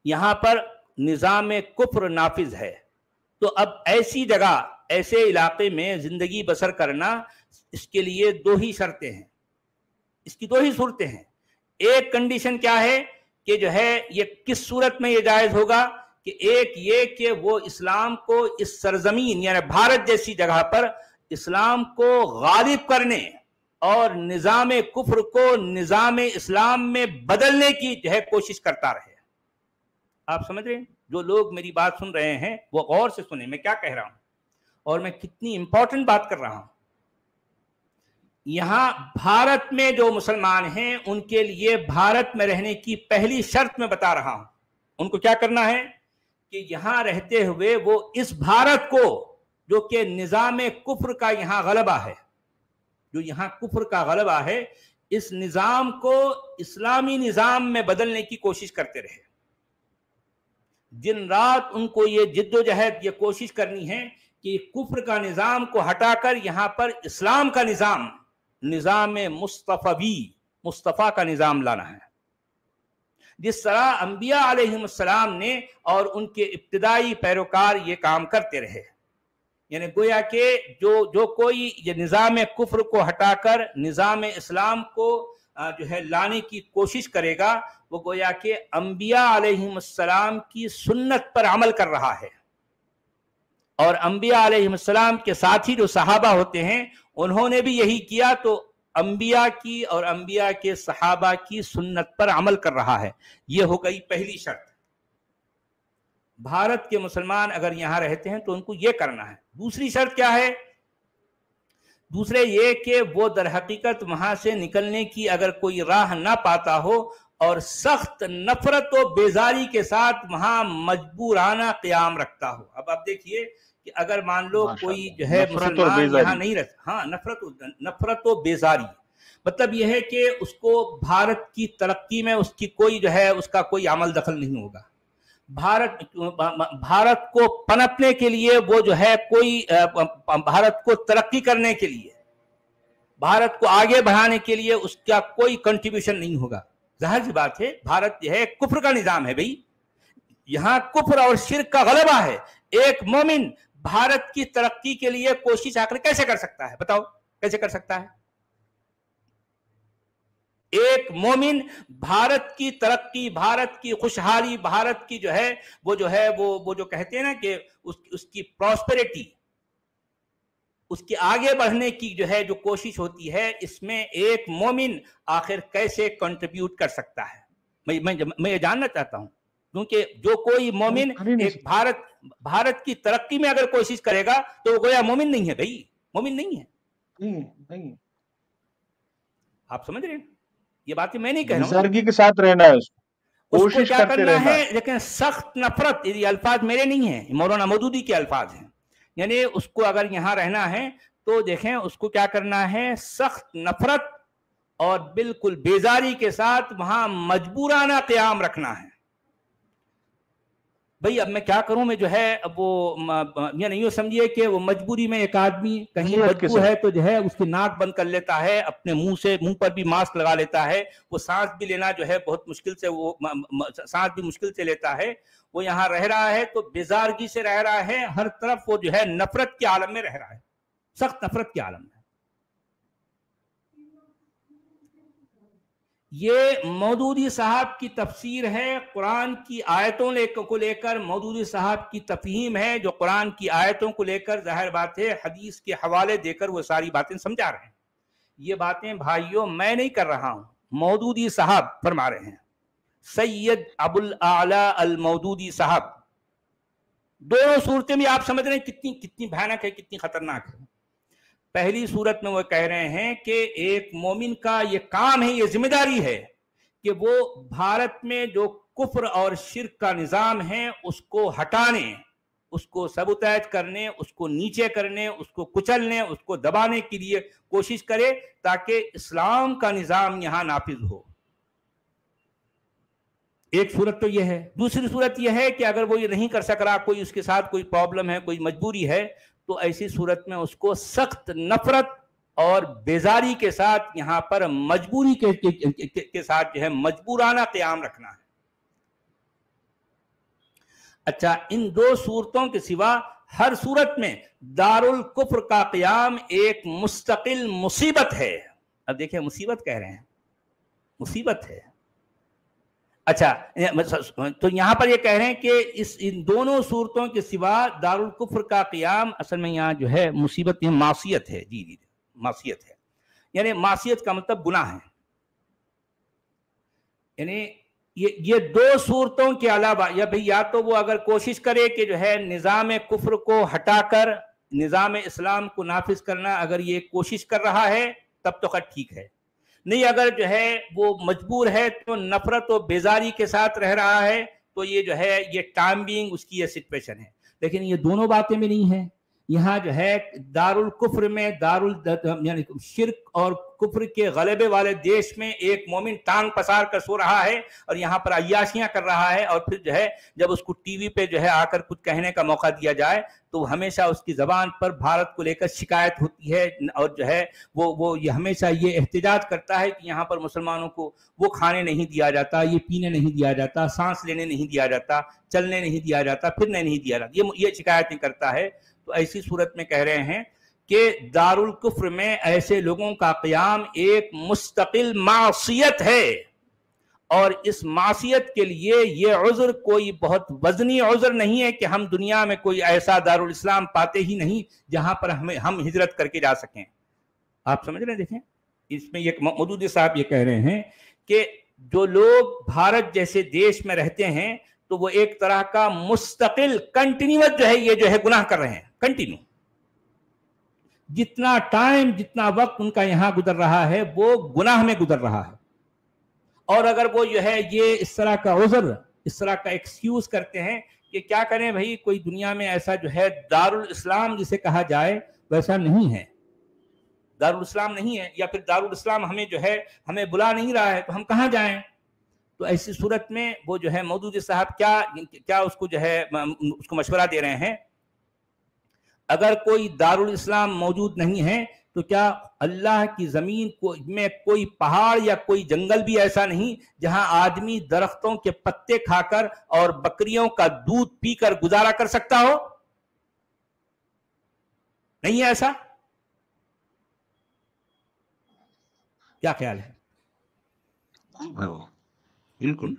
یہاں پر نظام کفر نافذ ہے۔ تو اب ایسی جگہ، ایسے علاقے میں زندگی بسر کرنا، اس کے لیے دو ہی شرطیں ہیں، اس کی دو ہی صورتیں ہیں۔ ایک کنڈیشن کیا ہے کہ جو ہے یہ کس صورت میں یہ جائز ہوگا کہ ایک یہ کہ وہ اسلام کو اس سرزمین یعنی بھارت جیسی جگہ پر اسلام کو غالب کرنے اور نظام کفر کو نظام اسلام میں بدلنے کی جو ہے کوشش کرتا رہے۔ آپ سمجھ رہے ہیں؟ جو لوگ میری بات سن رہے ہیں وہ غور سے سنیں میں کیا کہہ رہا ہوں اور میں کتنی امپورٹنٹ بات کر رہا ہوں۔ یہاں بھارت میں جو مسلمان ہیں ان کے لیے بھارت میں رہنے کی پہلی شرط میں بتا رہا ہوں، ان کو کیا کرنا ہے کہ یہاں رہتے ہوئے وہ اس بھارت کو جو کہ نظام کفر کا یہاں غلبہ ہے، جو یہاں کفر کا غلبہ ہے، اس نظام کو اسلامی نظام میں بدلنے کی کوشش کرتے رہے۔ دن رات ان کو یہ جد و جہد، یہ کوشش کرنی ہے کہ کفر کا نظام کو ہٹا کر یہاں پر اسلام کا نظام، نظام مصطفی کا نظام لانا ہے۔ جس طرح انبیاء علیہ السلام نے اور ان کے ابتدائی پیروکار یہ کام کرتے رہے، یعنی گویا کہ جو کوئی یہ نظام کفر کو ہٹا کر نظام اسلام کو جو ہے لانے کی کوشش کرے گا، وہ گویا کہ انبیاء علیہ السلام کی سنت پر عمل کر رہا ہے۔ اور انبیاء علیہ السلام کے ساتھی جو صحابہ ہوتے ہیں انہوں نے بھی یہی کیا، تو انبیاء کی اور انبیاء کے صحابہ کی سنت پر عمل کر رہا ہے۔ یہ ہو گئی پہلی شرط۔ بھارت کے مسلمان اگر یہاں رہتے ہیں تو ان کو یہ کرنا ہے۔ دوسری شرط کیا ہے؟ دوسرے یہ کہ وہ در حقیقت وہاں سے نکلنے کی اگر کوئی راہ نہ پاتا ہو اور سخت نفرت و بیزاری کے ساتھ وہاں مجبورانہ قیام رکھتا ہو۔ اب آپ دیکھیے کہ اگر مان لو کوئی جو ہے مسلمان یہاں نہیں رہتا، ہاں نفرت و بیزاری، مطلب یہ ہے کہ اس کو بھارت کی ترقی میں اس کی کوئی جو ہے اس کا کوئی عمل دخل نہیں ہوگا۔ بھارت کو پنپنے کے لیے وہ جو ہے کوئی بھارت کو ترقی کرنے کے لیے، بھارت کو آگے بڑھانے کے لیے اس کا کوئی کنٹریبیوشن نہیں ہوگا۔ ظاہر سی بات ہے بھارت جو ہے کفر کا نظام ہے بھائی، یہاں کفر اور شرک کا غلبہ ہے۔ ایک مومن بھارت کی ترقی کے لیے کوشش آخر کیسے کر سکتا ہے؟ بتاؤ کیسے کر سکتا ہے؟ ایک مومن بھارت کی ترقی، بھارت کی خوشحالی، بھارت کی جو ہے وہ جو کہتے ہیں نا کہ اس کی پراسپیرٹی، اس کے آگے بڑھنے کی جو کوشش ہوتی ہے، اس میں ایک مومن آخر کیسے کنٹریبیوٹ کر سکتا ہے؟ میں یہ جاننا چاہتا ہوں، کیونکہ جو کوئی مومن ایک بھارت کی ترقی میں اگر کوشش کرے گا تو وہ گویا مومن نہیں ہے بھائی، مومن نہیں ہے۔ نہیں، آپ سمجھ رہے ہیں؟ یہ باتیں میں نہیں کہہ رہا ہوں، بزرگی کے ساتھ رہنا ہے، اس کو کوشش کیا کرتے کرنا رہنا ہے، لیکن سخت نفرت، یہ الفاظ میرے نہیں ہیں، مولانا مودودی کے الفاظ ہیں، یعنی اس کو اگر یہاں رہنا ہے تو دیکھیں اس کو کیا کرنا ہے، سخت نفرت اور بالکل بیزاری کے ساتھ وہاں مجبورانہ قیام رکھنا ہے۔ بھئی اب میں کیا کروں، میں اب وہ یعنی یوں سمجھیے کہ وہ مجبوری میں ایک آدمی کہیں بدبو ہے تو اس کی ناک بند کر لیتا ہے، اپنے منہ پر بھی ماسک لگا لیتا ہے، وہ سانس بھی لینا بہت مشکل سے، وہ سانس بھی مشکل سے لیتا ہے، وہ یہاں رہ رہا ہے تو بیزارگی سے رہ رہا ہے، ہر طرف وہ نفرت کے عالم میں رہ رہا ہے، سخت نفرت کے عالم میں۔ یہ مودودی صاحب کی تفسیر ہے، قرآن کی آیتوں کو لے کر مودودی صاحب کی تفہیم ہے، جو قرآن کی آیتوں کو لے کر ظاہر بات ہے حدیث کے حوالے دے کر وہ ساری باتیں سمجھا رہے ہیں۔ یہ باتیں بھائیوں میں نہیں کر رہا ہوں، مودودی صاحب فرما رہے ہیں، سید ابو الاعلی المودودی صاحب۔ دونوں صورتیں بھی آپ سمجھ رہے ہیں کتنی بھیانک ہے، کتنی خطرناک ہے۔ پہلی صورت میں وہ کہہ رہے ہیں کہ ایک مومن کا یہ کام ہے، یہ ذمہ داری ہے کہ وہ بھارت میں جو کفر اور شرک کا نظام ہے اس کو ہٹانے، اس کو سبوتیج کرنے، اس کو نیچے کرنے، اس کو کچلنے، اس کو دبانے کے لیے کوشش کرے تاکہ اسلام کا نظام یہاں نافذ ہو۔ ایک صورت تو یہ ہے۔ دوسری صورت یہ ہے کہ اگر وہ یہ نہیں کر سک رہا، کوئی اس کے ساتھ کوئی پرابلم ہے، کوئی مجبوری ہے، تو ایسی صورت میں اس کو سخت نفرت اور بیزاری کے ساتھ یہاں پر مجبوری کے ساتھ مجبورانہ قیام رکھنا ہے۔ اچھا، ان دو صورتوں کے سوا ہر صورت میں دارالکفر کا قیام ایک مستقل مصیبت ہے۔ اب دیکھیں، مصیبت کہہ رہے ہیں، مصیبت ہے۔ اچھا، تو یہاں پر یہ کہہ رہے ہیں کہ ان دونوں صورتوں کے سوا دارالکفر کا قیام اصل میں یہاں مصیبت، معصیت ہے۔ جی معصیت ہے، یعنی معصیت کا مطلب گناہ ہے۔ یعنی یہ دو صورتوں کے علاوہ یا تو وہ اگر کوشش کرے کہ نظام کفر کو ہٹا کر نظام اسلام کو نافذ کرنا، اگر یہ کوشش کر رہا ہے تب تو خیر ٹھیک ہے، نہیں اگر وہ مجبور ہے تو نفرت و بیزاری کے ساتھ رہ رہا ہے تو یہ یہ ٹائم بینگ اس کی یہ سچویشن ہے۔ لیکن یہ دونوں باتیں بھی نہیں ہیں۔ یہاں دارالکفر میں یعنی شرک اور کفر کے غلبے والے دیش میں ایک مومن ٹانگ پسار کر سو رہا ہے اور یہاں پر عیاشیاں کر رہا ہے، اور پھر جب اس کو ٹی وی پہ آ کر کچھ کہنے کا موقع دیا جائے تو ہمیشہ اس کی زبان پر بھارت کو لے کر شکایت ہوتی ہے، اور وہ یہ ہمیشہ یہ احتجاج کرتا ہے کہ یہاں پر مسلمانوں کو وہ کھانے نہیں دیا جاتا، یہ پینے نہیں دیا جاتا، سانس لینے نہیں دیا جاتا، چلنے نہیں دیا جاتا، پھرنے نہیں دیا جاتا، یہ شکایتیں کرتا ہے۔ تو ایسی صورت میں کہہ رہے ہیں کہ دارالکفر میں ایسے لوگوں کا قیام ایک مستقل معصیت ہے، اور اس معصیت کے لیے یہ عذر کوئی بہت وزنی عذر نہیں ہے کہ ہم دنیا میں کوئی ایسا دارالاسلام پاتے ہی نہیں جہاں پر ہم ہجرت کر کے جا سکیں۔ آپ سمجھ رہے ہیں؟ دیکھیں، اس میں یہ مودودی صاحب یہ کہہ رہے ہیں کہ جو لوگ بھارت جیسے دیش میں رہتے ہیں تو وہ ایک طرح کا مستقل کنٹینیوس یہ گناہ کر رہے ہیں، کنٹینیو۔ جتنا ٹائم، جتنا وقت ان کا یہاں گزر رہا ہے وہ گناہ میں گزر رہا ہے، اور اگر وہ یہ اس طرح کا عذر، اس طرح کا ایکسکیوز کرتے ہیں کہ کیا کریں بھائی، کوئی دنیا میں ایسا دارالاسلام جسے کہا جائے ویسا نہیں ہے، دارالاسلام نہیں ہے، یا پھر دارالاسلام ہمیں ہمیں بلا نہیں رہا ہے تو ہم کہاں جائیں؟ تو ایسی صورت میں وہ مودودی صاحب کیا اس کو مشورہ دے رہے ہیں، اگر کوئی دارالاسلام موجود نہیں ہے تو کیا اللہ کی زمین میں کوئی پہاڑ یا کوئی جنگل بھی ایسا نہیں جہاں آدمی درختوں کے پتے کھا کر اور بکریوں کا دودھ پی کر گزارا کر سکتا ہو؟ نہیں ہے ایسا؟ کیا خیال ہے؟ بالکل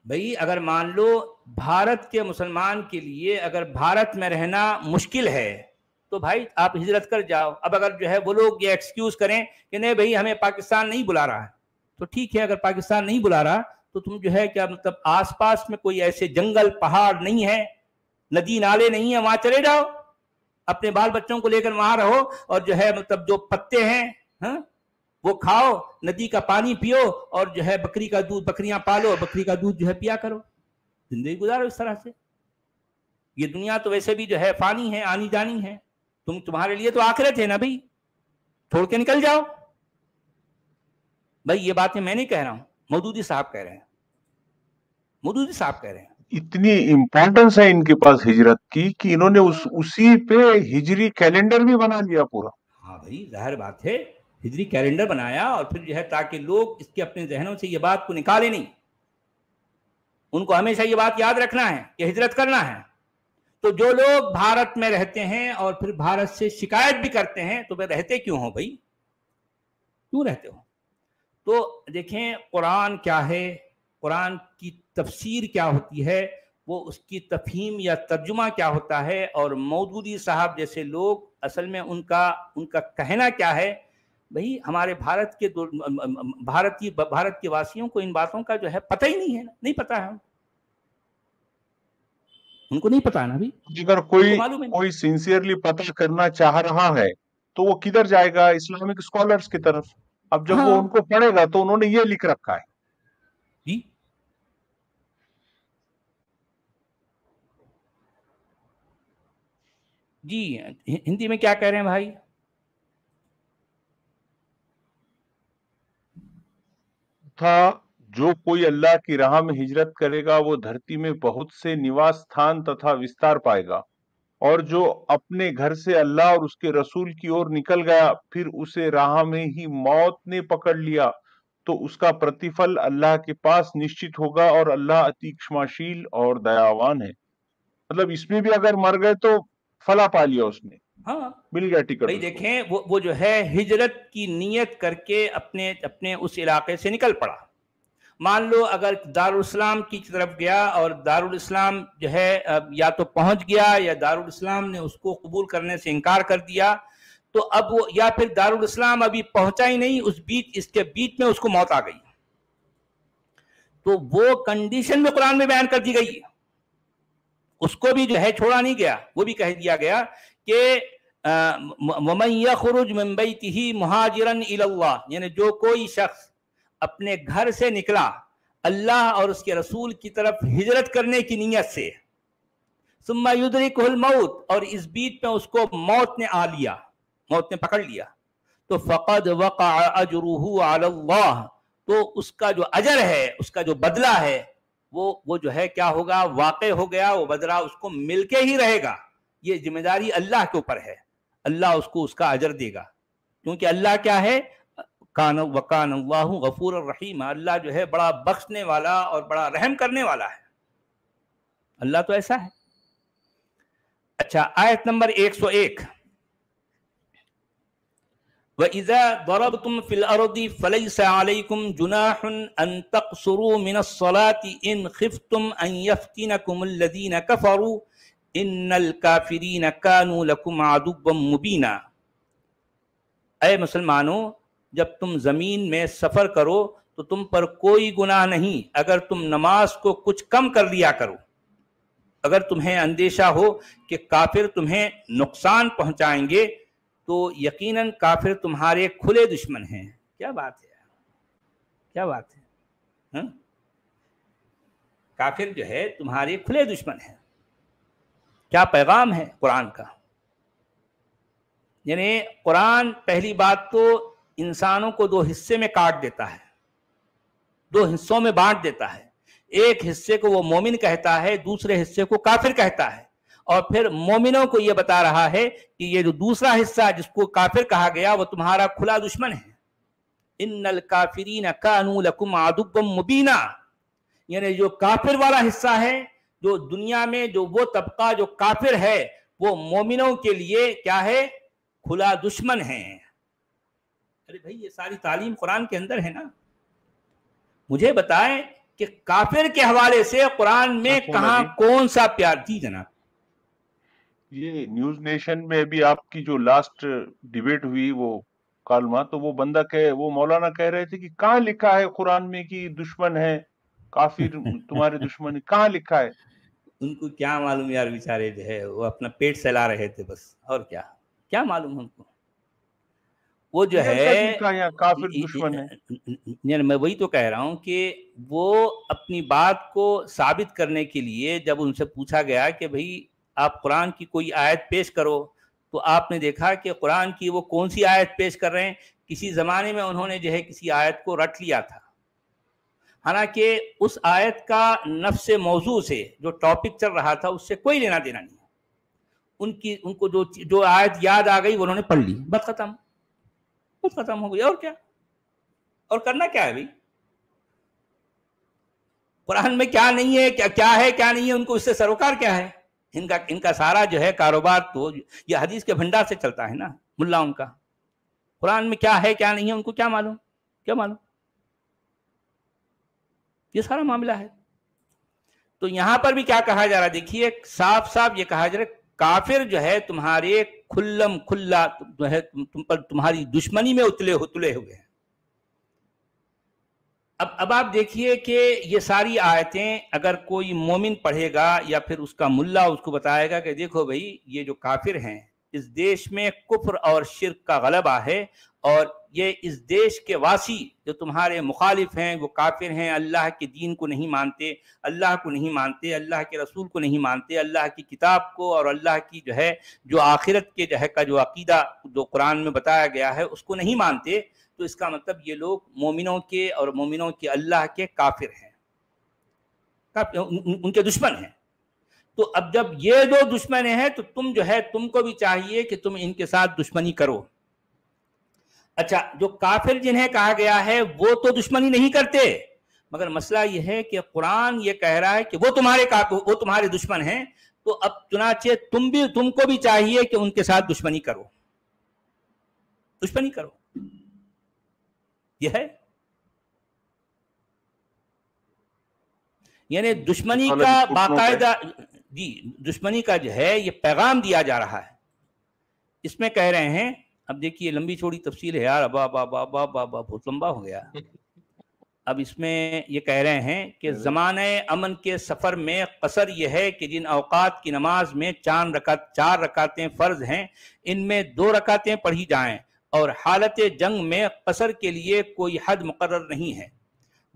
بھائی اگر مان لو بھارت کے مسلمان کے لیے اگر بھارت میں رہنا مشکل ہے تو بھائی آپ ہجرت کر جاؤ. اب اگر جو ہے وہ لوگ یہ ایکسکیوز کریں کہ نہیں بھائی ہمیں پاکستان نہیں بلا رہا ہے، تو ٹھیک ہے، اگر پاکستان نہیں بلا رہا تو تم جو ہے کیا مطلب آس پاس میں کوئی ایسے جنگل پہاڑ نہیں ہے، ندی نالے نہیں ہیں، وہاں چلے جاؤ، اپنے بال بچوں کو لے کر وہاں رہو، اور جو ہے مطلب جو پتے ہیں وہ کھاؤ، ندی کا پانی پیو، اور جو ہے بکری کا دودھ، بکریاں پالو، بکری کا دودھ جو ہے پیا کرو، زندگی گزارو اس طرح سے. یہ دنیا تو ویسے بھی جو ہے فانی ہے، آنی جانی ہے، تمہارے لیے تو آخرت ہے نا بھائی، چھوڑ کے نکل جاؤ. بھائی یہ باتیں میں نہیں کہہ رہا ہوں، مودودی صاحب کہہ رہے ہیں، مودودی صاحب کہہ رہے ہیں. اتنی امپورٹنس ہے ان کے پاس ہجرت کی کہ انہوں نے اسی پہ ہجری کیلنڈر بھی بنا لیا پورا. ہاں بھائی ظاہر بات ہے، ہجری کیلنڈر بنایا، اور پھر جو ہے تاکہ لوگ اس کے اپنے ذہنوں سے یہ بات کو نکالے نہیں. ان کو ہمیشہ یہ بات یاد رکھنا ہے کہ ہجرت کرنا ہے. تو جو لوگ بھارت میں رہتے ہیں اور پھر بھارت سے شکایت بھی کرتے ہیں تو وہ رہتے کیوں ہو بھائی؟ کیوں رہتے ہو؟ تو دیکھیں قرآن کیا ہے، قرآن کی تفسیر کیا ہوتی ہے، وہ اس کی تفہیم یا ترجمہ کیا ہوتا ہے، اور مودودی صاحب جیسے لوگ اصل میں ان کا کہنا کیا ہے. بھائی ہمارے بھارت کے واسیوں کو ان باتوں کا جو ہے پتہ ہی نہیں ہے، نہیں پتہ ہے، ان کو نہیں پتا ہے نا بھائی، اگر ان کو معلوم ہے. کوئی سنسیئرلی پتہ کرنا چاہ رہا ہے تو وہ کدھر جائے گا؟ اسلامک اسکالرز کی طرف. اب جب وہ ہاں ان کو پڑھے گا تو انہوں نے یہ لکھ رکھا ہے. جی جی ہندی میں کیا کہہ رہے ہیں بھائی؟ تھا جو کوئی اللہ کی راہ میں ہجرت کرے گا وہ دھرتی میں بہت سے نواس ستھان تتھا وستار پائے گا، اور جو اپنے گھر سے اللہ اور اس کے رسول کی اور نکل گیا پھر اسے راہ میں ہی موت نے پکڑ لیا تو اس کا پرتیفل اللہ کے پاس نشچت ہوگا، اور اللہ اتی کشماشیل اور دیاوان ہے. مطلب اس میں بھی اگر مر گئے تو فلا پا لیا، اس نے ہاں مل گیا ٹکٹ بھائی اس کو. دیکھیں وہ جو ہے ہجرت کی نیت کر کے اپنے اس علاقے سے نکل پڑا. مان لو اگر دارالاسلام کی طرف گیا اور دارالاسلام جو ہے یا تو پہنچ گیا یا دارالاسلام نے اس کو قبول کرنے سے انکار کر دیا، تو اب وہ یا پھر دارالاسلام ابھی پہنچا ہی نہیں، اس کے بیچ میں اس کو موت آ گئی، تو وہ کنڈیشن میں قرآن میں بیان کر دی گئی. اس کو بھی جو ہے چھوڑا نہیں گیا، وہ بھی کہہ دیا گیا کہ وَمَن يَخْرُجْ مِن بَيْتِهِ مُهَاجِرًا إِلَى اللَّهِ، یعنی جو کوئی شخص اپنے گھر سے نکلا اللہ اور اس کے رسول کی طرف ہجرت کرنے کی نیت سے، ثُمَّ يُدْرِكُهُ الْمَوْتُ، اور اس بیچ میں اس کو موت نے آ لیا، موت نے پکڑ لیا، تو فَقَدْ وَقَعَ أَجْرُهُ عَلَى اللَّهِ، تو اس کا جو اجر ہے، اس کا جو بدلہ ہے، وہ جو ہے کیا ہوگا؟ واقع ہو گیا، وہ بدلہ اس کو مل کے ہی رہے گا. یہ ذمہ داری اللہ کے اوپر ہے، اللہ اس کو اس کا اجر دے گا، کیونکہ اللہ کیا ہے؟ وَكَانَ اللَّهُ غَفُورًا رَحِيمًا، اللہ جو ہے بڑا بخشنے والا اور بڑا رحم کرنے والا ہے، اللہ تو ایسا ہے. اچھا آیت نمبر 101، وَإِذَا ضَرَبْتُمْ فِي الْأَرْضِ فَلَيْسَ عَلَيْكُمْ جُنَاحٌ أَن تَقْصُرُوا مِنَ الصَّلَاةِ إِنْ خِفْتُمْ أَن يَفْتِنَكُمُ الَّذِينَ كَفَرُوا إِنَّ الْكَافِرِينَ كَانُوا لَكُمْ عَدُوًّا مُبِينًا. اے مسلمانوں، جب تم زمین میں سفر کرو تو تم پر کوئی گناہ نہیں اگر تم نماز کو کچھ کم کر لیا کرو، اگر تمہیں اندیشہ ہو کہ کافر تمہیں نقصان پہنچائیں گے تو یقیناً کافر تمہارے کھلے دشمن ہیں. کیا بات ہے، کیا بات ہے، کافر جو ہے تمہارے کھلے دشمن ہیں. کیا پیغام ہے قرآن کا. یعنی قرآن پہلی بات تو انسانوں کو دو حصے میں کاٹ دیتا ہے، دو حصوں میں بانٹ دیتا ہے. ایک حصے کو وہ مومن کہتا ہے، دوسرے حصے کو کافر کہتا ہے، اور پھر مومنوں کو یہ بتا رہا ہے کہ یہ جو دوسرا حصہ جس کو کافر کہا گیا وہ تمہارا کھلا دشمن ہے. ان الکافرین کانوا لکم عدوا مبینا، یعنی جو کافر والا حصہ ہے، جو دنیا میں جو وہ طبقہ جو کافر ہے وہ مومنوں کے لیے کیا ہے؟ کھلا دشمن ہے. ارے بھائی یہ ساری تعلیم قرآن کے اندر ہے نا. مجھے بتائیں کہ کافر کے حوالے سے قرآن میں کہاں کون سا پیار تھی جناب. یہ نیوز نیشن میں بھی آپ کی جو لاسٹ ڈیبیٹ ہوئی وہ کالما، تو وہ بندہ وہ مولانا کہہ رہے تھے کہ کہاں لکھا ہے قرآن میں کہ دشمن ہے کافر تمہارے دشمن ہے، کہاں لکھا ہے؟ ان کو کیا معلوم یار، بیچارے جو ہے وہ اپنا پیٹ سلا رہے تھے بس، اور کیا معلوم ان کو. وہ جو ہے کافر دشمن ہے. میں وہی تو کہہ رہا ہوں کہ وہ اپنی بات کو ثابت کرنے کے لیے جب ان سے پوچھا گیا کہ بھئی آپ قرآن کی کوئی آیت پیش کرو، تو آپ نے دیکھا کہ قرآن کی وہ کون سی آیت پیش کر رہے ہیں. کسی زمانے میں انہوں نے جو ہے کسی آیت کو رٹ لیا تھا، حالانکہ اس آیت کا نفس موضوع سے جو ٹاپک چل رہا تھا اس سے کوئی لینا دینا نہیں. ان کو جو آیت یاد آ گئی وہ انہوں نے پڑھ لی، بس ختم ہو گئی. اور کیا، اور کرنا کیا ہے بھائی؟ قرآن میں کیا نہیں ہے، کیا ہے کیا نہیں ہے، ان کو اس سے سروکار کیا ہے؟ ان کا سارا جو ہے کاروبار تو یہ حدیث کے بھنڈار سے چلتا ہے نا ملا ان کا. قرآن میں کیا ہے کیا نہیں ہے ان کو کیا معلوم، یہ سارا معاملہ ہے. تو یہاں پر بھی کیا کہا جا رہا ہے، دیکھیے صاف یہ کہا جا رہا ہے کافر جو ہے تمہارے کھلم کھلا جو ہے تم پر تمہاری دشمنی میں اتلے ہوئے ہیں. اب آپ دیکھیے کہ یہ ساری آیتیں اگر کوئی مومن پڑھے گا یا پھر اس کا ملا اس کو بتائے گا کہ دیکھو بھائی یہ جو کافر ہیں اس دیش میں کفر اور شرک کا غلبہ ہے، اور یہ اس دیش کے واسی جو تمہارے مخالف ہیں وہ کافر ہیں، اللہ کے دین کو نہیں مانتے، اللہ کو نہیں مانتے، اللہ کے رسول کو نہیں مانتے، اللہ کی کتاب کو اور اللہ کی جو ہے جو آخرت کے جو ہے کا جو عقیدہ جو قرآن میں بتایا گیا ہے اس کو نہیں مانتے. تو اس کا مطلب یہ لوگ مومنوں کے اور مومنوں کے اللہ کے کافر ہیں، ان کے دشمن ہیں. تو اب جب یہ دو دشمن ہیں تو تم جو ہے تم کو بھی چاہیے کہ تم ان کے ساتھ دشمنی کرو. اچھا، جو کافر جنہیں کہا گیا ہے وہ تو دشمنی نہیں کرتے، مگر مسئلہ یہ ہے کہ قرآن یہ کہہ رہا ہے کہ وہ تمہارے دشمن ہیں. تو اب چنانچہ تم کو بھی چاہیے کہ ان کے ساتھ دشمنی کرو. یہ ہے یعنی دشمنی کا باقاعدہ دشمنی کا جو ہے یہ پیغام دیا جا رہا ہے. اس میں کہہ رہے ہیں، اب دیکھیے لمبی چوڑی تفصیل ہے یار، بہت لمبا ہو گیا. اب اس میں یہ کہہ رہے ہیں کہ زمانہ امن کے سفر میں قصر یہ ہے کہ جن اوقات کی نماز میں 4 رکعتیں فرض ہیں ان میں 2 رکعتیں پڑھی جائیں، اور حالت جنگ میں قصر کے لیے کوئی حد مقرر نہیں ہے.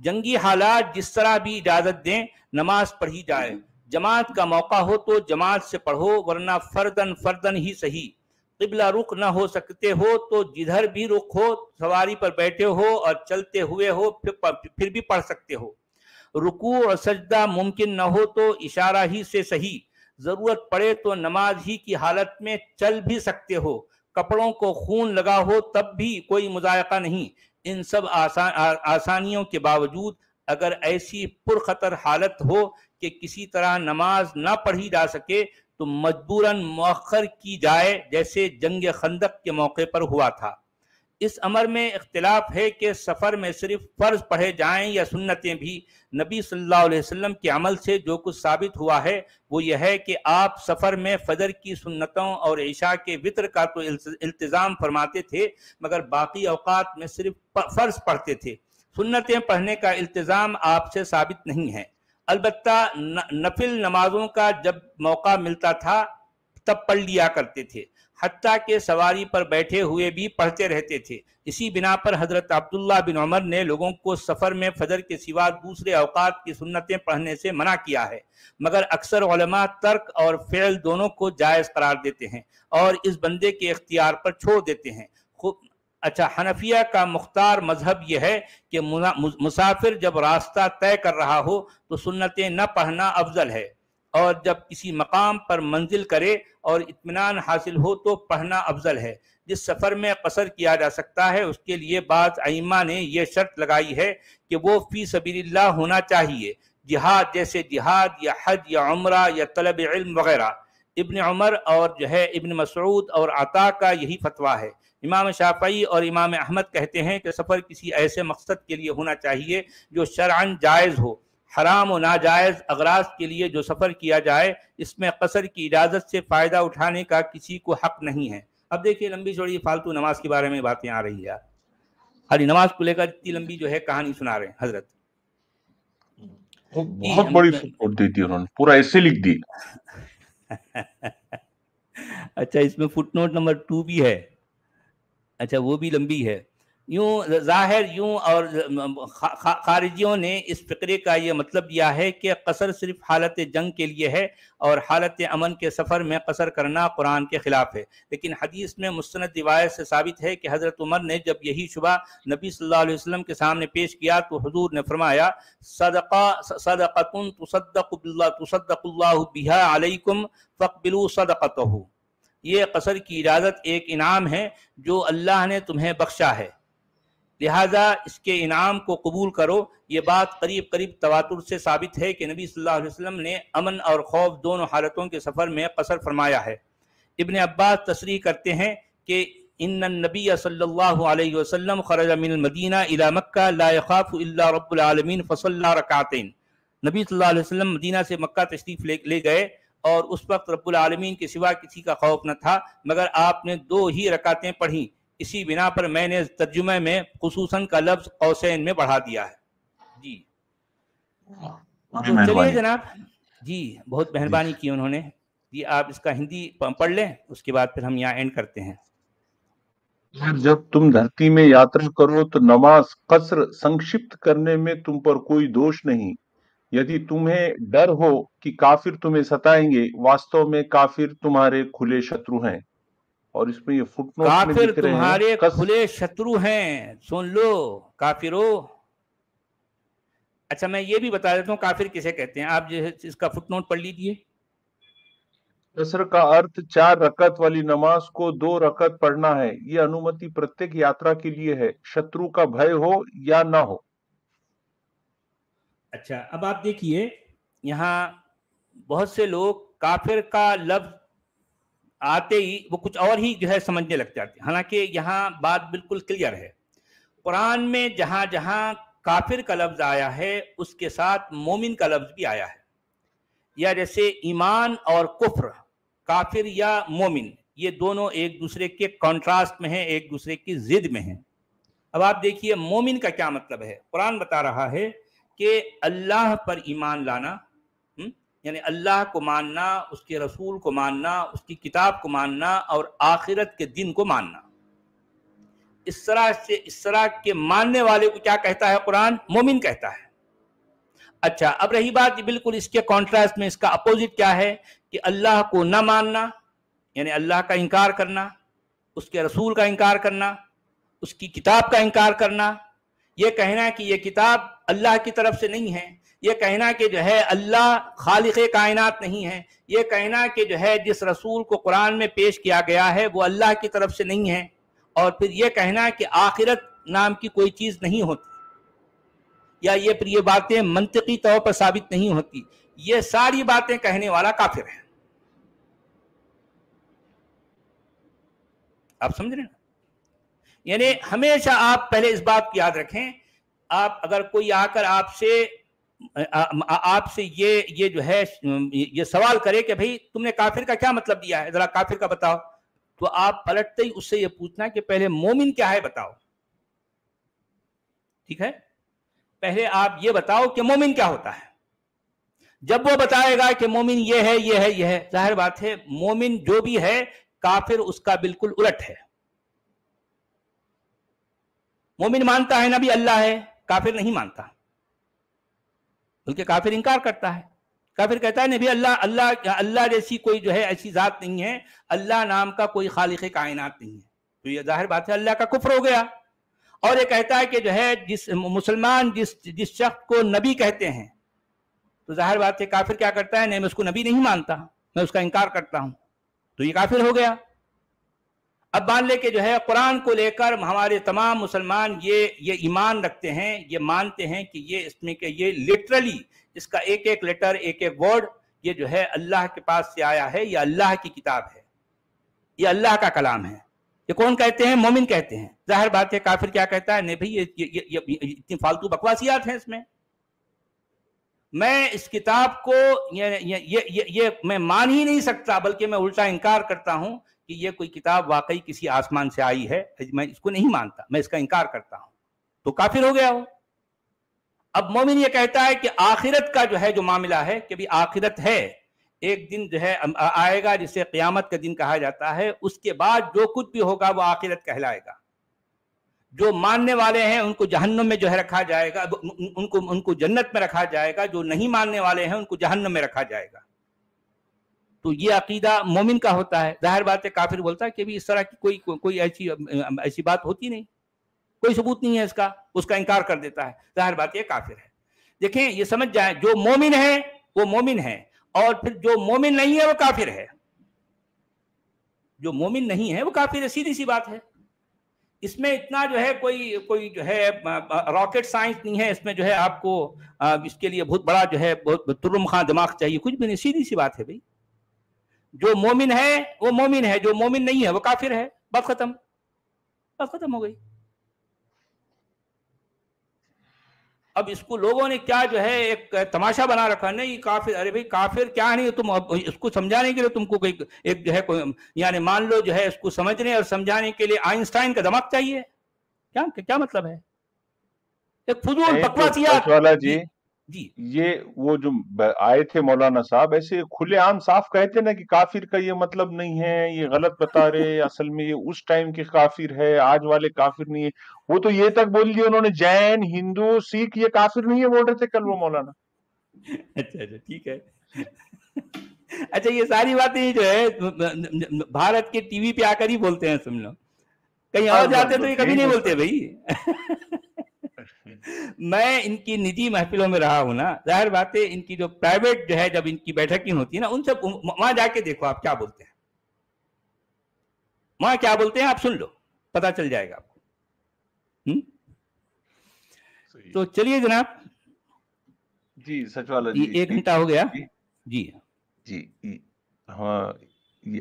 جنگی حالات جس طرح بھی اجازت دیں نماز پڑھی جائے. جماعت کا موقع ہو تو جماعت سے پڑھو، ورنہ فردن ہی صحیح. قبلہ رخ نہ ہو سکتے ہو تو جدھر بھی رخ ہو، سواری پر بیٹھے ہو اور چلتے ہوئے ہو پھر بھی پڑھ سکتے ہو. رکوع اور سجدہ ممکن نہ ہو تو اشارہ ہی سے صحیح. ضرورت پڑے تو نماز ہی کی حالت میں چل بھی سکتے ہو. کپڑوں کو خون لگا ہو تب بھی کوئی مضائقہ نہیں. ان سب آسانیوں کے باوجود اگر ایسی پرخطر حالت ہو کہ کسی طرح نماز نہ پڑھی جا سکے تو مجبوراً مؤخر کی جائے، جیسے جنگ خندق کے موقع پر ہوا تھا. اس امر میں اختلاف ہے کہ سفر میں صرف فرض پڑھے جائیں یا سنتیں بھی. نبی صلی اللہ علیہ وسلم کے عمل سے جو کچھ ثابت ہوا ہے وہ یہ ہے کہ آپ سفر میں فجر کی سنتوں اور عشاء کے وتر کا تو التزام فرماتے تھے، مگر باقی اوقات میں صرف فرض پڑھتے تھے. سنتیں پڑھنے کا التزام آپ سے ثابت نہیں ہے. البتہ نفل نمازوں کا جب موقع ملتا تھا تب پڑھ لیا کرتے تھے، حتیٰ کہ سواری پر بیٹھے ہوئے بھی پڑھتے رہتے تھے. اسی بنا پر حضرت عبداللہ بن عمر نے لوگوں کو سفر میں فجر کے سوا دوسرے اوقات کی سنتیں پڑھنے سے منع کیا ہے، مگر اکثر علماء ترک اور فعل دونوں کو جائز قرار دیتے ہیں اور اس بندے کے اختیار پر چھوڑ دیتے ہیں. اچھا، حنفیہ کا مختار مذہب یہ ہے کہ مسافر جب راستہ طے کر رہا ہو تو سنتیں نہ پڑھنا افضل ہے، اور جب کسی مقام پر منزل کرے اور اطمینان حاصل ہو تو پڑھنا افضل ہے. جس سفر میں قصر کیا جا سکتا ہے اس کے لیے بعض ائمہ نے یہ شرط لگائی ہے کہ وہ فی سبیل اللہ ہونا چاہیے، جہاد جیسے جہاد یا حج یا عمرہ یا طلب علم وغیرہ. ابن عمر اور جو ہے ابن مسعود اور عطا کا یہی فتویٰ ہے۔ امام شافعی اور امام احمد کہتے ہیں کہ سفر کسی ایسے مقصد کے لیے ہونا چاہیے جو شرعاً جائز ہو۔ حرام و ناجائز اغراض کے لیے جو سفر کیا جائے اس میں قصر کی اجازت سے فائدہ اٹھانے کا کسی کو حق نہیں ہے۔ اب دیکھیے لمبی چوڑی فالتو نماز کے بارے میں باتیں آ رہی ہیں، خالی نماز کو لے کر اتنی لمبی جو ہے کہانی سنا رہے ہیں حضرت۔ بہت بڑی فٹ نوٹ دی تھی انہوں نے، پورا ایسے لکھ دی۔ اچھا اس میں فٹ نوٹ نمبر 2 بھی ہے، اچھا وہ بھی لمبی ہے۔ یوں ظاہر یوں اور خارجیوں نے اس فقرے کا یہ مطلب دیا ہے کہ قصر صرف حالت جنگ کے لیے ہے اور حالت امن کے سفر میں قصر کرنا قرآن کے خلاف ہے، لیکن حدیث میں مستند روایت سے ثابت ہے کہ حضرت عمر نے جب یہی شبہ نبی صلی اللہ علیہ وسلم کے سامنے پیش کیا تو حضور نے فرمایا صدقۃ تصدق اللہ بہا علیکم فاقبلوا صدقتہ، یہ قصر کی اجازت ایک انعام ہے جو اللہ نے تمہیں بخشا ہے، لہذا اس کے انعام کو قبول کرو۔ یہ بات قریب قریب تواتر سے ثابت ہے کہ نبی صلی اللہ علیہ وسلم نے امن اور خوف دونوں حالتوں کے سفر میں قصر فرمایا ہے۔ ابن عباس تصریح کرتے ہیں کہ ان النبی صلی اللہ علیہ وسلم خرج من المدینہ الی مکہ لا یخاف الا رب العالمین فصلی رکعتین، نبی صلی اللہ علیہ وسلم مدینہ سے مکہ تشریف لے گئے اور اس وقت رب العالمین کے سوا کسی کا خوف نہ تھا مگر آپ نے 2 ہی رکعتیں پڑھیں، اسی بنا پر میں نے ترجمہ میں خصوصاً کا لفظ قوسین میں بڑھا دیا ہے۔ جی چلیے جناب، جی بہت مہربانی کی انہوں نے جی، آپ اس کا ہندی پڑھ لیں اس کے بعد پھر ہم یہاں اینڈ کرتے ہیں۔ جب تم دھرتی میں یاترا کرو تو نماز قصر سنکشپت کرنے میں تم پر کوئی دوش نہیں، یدی تمہیں ڈر ہو کہ کافر تمہیں ستائیں گے، واستو میں کافر تمہارے کھلے شترو ہیں۔ اور اس میں یہ فٹ نوٹ میں کافر لکھ رہے ہیں تمہارے کھلے شترو ہیں، سن لو کافرو۔ اچھا میں یہ بھی بتا دیتا ہوں کافر کسے کہتے ہیں، آپ جو ہے اس کا فٹ نوٹ پڑھ لیجئے۔ قصر کا ارتھ 4 رکعت والی نماز کو 2 رکعت پڑھنا ہے، یہ انومتی پرتیک یاترا کے لیے ہے، شترو کا بھے ہو یا نہ ہو۔ اچھا اب آپ دیکھیے یہاں بہت سے لوگ کافر کا لفظ آتے ہی وہ کچھ اور ہی جو ہے سمجھنے لگ جاتے ہیں، حالانکہ یہاں بات بالکل کلیئر ہے۔ قرآن میں جہاں جہاں کافر کا لفظ آیا ہے اس کے ساتھ مومن کا لفظ بھی آیا ہے، یا جیسے ایمان اور کفر، کافر یا مومن، یہ دونوں ایک دوسرے کے کانٹراسٹ میں ہیں، ایک دوسرے کی ضد میں ہیں۔ اب آپ دیکھیے مومن کا کیا مطلب ہے۔ قرآن بتا رہا ہے کہ اللہ پر ایمان لانا، یعنی اللہ کو ماننا، اس کے رسول کو ماننا، اس کی کتاب کو ماننا اور آخرت کے دن کو ماننا، اس طرح کے ماننے والے کو کیا کہتا ہے قرآن؟ مومن کہتا ہے۔ اچھا اب رہی بات بالکل اس کے کانٹراسٹ میں، اس کا اپوزٹ کیا ہے کہ اللہ کو نہ ماننا، یعنی اللہ کا انکار کرنا، اس کے رسول کا انکار کرنا، اس کی کتاب کا انکار کرنا، یہ کہنا کہ یہ کتاب اللہ کی طرف سے نہیں ہے، یہ کہنا کہ جو ہے اللہ خالق کائنات نہیں ہے، یہ کہنا کہ جو ہے جس رسول کو قرآن میں پیش کیا گیا ہے وہ اللہ کی طرف سے نہیں ہے، اور پھر یہ کہنا کہ آخرت نام کی کوئی چیز نہیں ہوتی، یا یہ پھر یہ باتیں منطقی طور پر ثابت نہیں ہوتی، یہ ساری باتیں کہنے والا کافر ہے۔ آپ سمجھ رہے ہیں؟ یعنی ہمیشہ آپ پہلے اس بات کو یاد رکھیں، آپ اگر کوئی آ کر آپ سے یہ جو ہے یہ سوال کرے کہ بھئی تم نے کافر کا کیا مطلب دیا ہے، ذرا کافر کا بتاؤ، تو آپ پلٹتے ہی اس سے یہ پوچھنا کہ پہلے مومن کیا ہے بتاؤ، ٹھیک ہے؟ پہلے آپ یہ بتاؤ کہ مومن کیا ہوتا ہے۔ جب وہ بتائے گا کہ مومن یہ ہے یہ ہے یہ ہے، ظاہر بات ہے مومن جو بھی ہے کافر اس کا بالکل الٹ ہے۔ مومن مانتا ہے نبی اللہ ہے، کافر نہیں مانتا، بلکہ کافر انکار کرتا ہے۔ کافر کہتا ہے نبی اللہ جیسی کوئی جو ہے ایسی ذات نہیں ہے، اللہ نام کا کوئی خالق کائنات نہیں ہے، تو یہ ظاہر بات ہے اللہ کا کفر ہو گیا۔ اور یہ کہتا ہے کہ جو ہے جس مسلمان جس شخص کو نبی کہتے ہیں، تو ظاہر بات ہے کافر کیا کرتا ہے، نہیں میں اس کو نبی نہیں مانتا، میں اس کا انکار کرتا ہوں، تو یہ کافر ہو گیا۔ اب مان لے کہ جو ہے قرآن کو لے کر ہمارے تمام مسلمان یہ ایمان رکھتے ہیں، یہ مانتے ہیں کہ یہ اس میں کہ یہ لٹرلی اس کا ایک ایک لیٹر ایک ایک ورڈ یہ جو ہے اللہ کے پاس سے آیا ہے، یہ اللہ کی کتاب ہے، یہ اللہ کا کلام ہے. یہ کون کہتے ہیں؟ مومن کہتے ہیں. ظاہر بات ہے کافر کیا کہتا ہے؟ نہیں بھائی یہ اتنی فالتو بکواسیات ہیں اس میں اس کتاب کو یہ میں مان ہی نہیں سکتا، بلکہ میں الٹا انکار کرتا ہوں کہ یہ کوئی کتاب واقعی کسی آسمان سے آئی ہے. میں اس کو نہیں مانتا، میں اس کا انکار کرتا ہوں. تو کافر ہو گیا وہ. اب مومن یہ کہتا ہے کہ آخرت کا جو ہے جو معاملہ ہے کہ بھی آخرت ہے، ایک دن جو ہے آئے گا جسے قیامت کا دن کہا جاتا ہے، اس کے بعد جو کچھ بھی ہوگا وہ آخرت کہلائے گا. جو ماننے والے ہیں ان کو جہنم میں جو ہے رکھا جائے گا، ان کو جنت میں رکھا جائے گا. جو نہیں ماننے والے ہیں ان کو جہنم میں رکھا جائے گا. تو یہ عقیدہ مومن کا ہوتا ہے. ظاہر بات ہے کافر بولتا ہے کہ بھی اس طرح کی کوئی ایسی بات ہوتی نہیں، کوئی ثبوت نہیں ہے اس کا انکار کر دیتا ہے. ظاہر بات یہ کافر ہے. دیکھیں یہ سمجھ جائیں، جو مومن ہے وہ مومن ہے، اور پھر جو مومن نہیں ہے وہ کافر ہے. جو مومن نہیں ہے وہ کافر ہے، سیدھی سی بات ہے. اس میں اتنا جو ہے کوئی جو ہے راکٹ سائنس نہیں ہے. اس میں جو ہے آپ کو اس کے لیے بہت بڑا جو ہے بہت ترم خاں دماغ چاہیے، کچھ بھی نہیں. سیدھی سی بات ہے بھائی، جو مومن ہے وہ مومن ہے، جو مومن نہیں ہے وہ کافر ہے. بات ختم، بات ختم ہو گئی. اب اس کو لوگوں نے کیا جو ہے ایک تماشا بنا رکھا، نہیں کافر، ارے بھائی کافر کیا نہیں. تم اس کو سمجھانے کے لیے تم کو ایک جو ہے یعنی مان لو جو ہے اس کو سمجھنے اور سمجھانے کے لیے آئنسٹائن کا دماغ چاہیے. کیا مطلب ہے؟ ایک فضول بکواسیات. والا جی جی یہ وہ جو آئے تھے مولانا صاحب ایسے کھلے عام صاف کہتے نا کہ کافر کا یہ مطلب نہیں ہے، یہ غلط بتا رہے، اصل میں یہ اس ٹائم کے کافر ہے، آج والے کافر نہیں ہے. وہ تو یہ تک بول دیا انہوں نے جین، ہندو، سکھ یہ کافر نہیں ہے بول رہے تھے کل وہ مولانا. اچھا ٹھیک ہے. اچھا یہ ساری باتیں جو ہے بھارت کے ٹی وی پہ آ کر ہی بولتے ہیں تم لوگ، کہیں اور جاتے تو یہ کبھی نہیں بولتے بھائی. میں ان کی نجی محفلوں میں رہا ہوں نا، ظاہر بات ہے ان کی جو پرائیویٹ جو ہے جب ان کی بیٹھکیں ہوتی ہیں نا، ان سے وہاں جا کے دیکھو آپ کیا بولتے ہیں، وہاں کیا بولتے ہیں آپ سن لو، پتا چل جائے گا آپ کو. تو چلیے جناب، جی سچ والا جی 1 گھنٹہ ہو گیا. جی جی ہاں،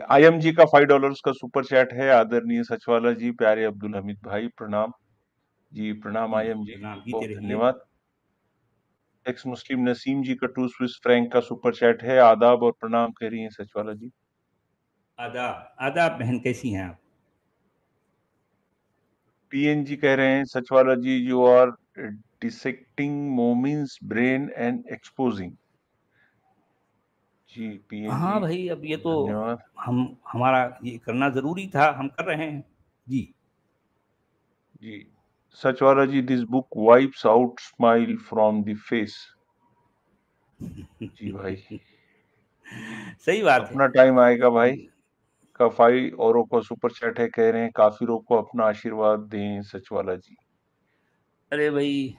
آئی ایم جی کا $5 کا سپر چیٹ ہے. آدرنیہ سچ والا جی، پیارے عبدالحمید بھائی پرنام. جی پرنام آئی ایم جی، بہت دھنیہ. ایکس مسلم نسیم جی کا 2 سوئس فرینک کا سپر چیٹ ہے. آداب اور پرنام کہہ رہی ہیں سچ والا جی. آداب بہن، کیسی ہیں آپ؟ پی این جی کہہ رہے ہیں سچ والا جی you are dissecting Momin's brain and exposing. جی پی این جی ہاں بھائی، اب یہ تو دھنیہ واد. ہمارا یہ کرنا ضروری تھا، ہم کر رہے ہیں. جی سچ والا جی this book wipes out smile from the face. جی بھائی صحیح بات ہے. اپنا ٹائم آئے گا بھائی. کفائی اوروں کو سپر چیٹ ہے، کہہ رہے ہیں کافروں کو اپنا آشیرواد دیں سچ والا جی. ارے بھائی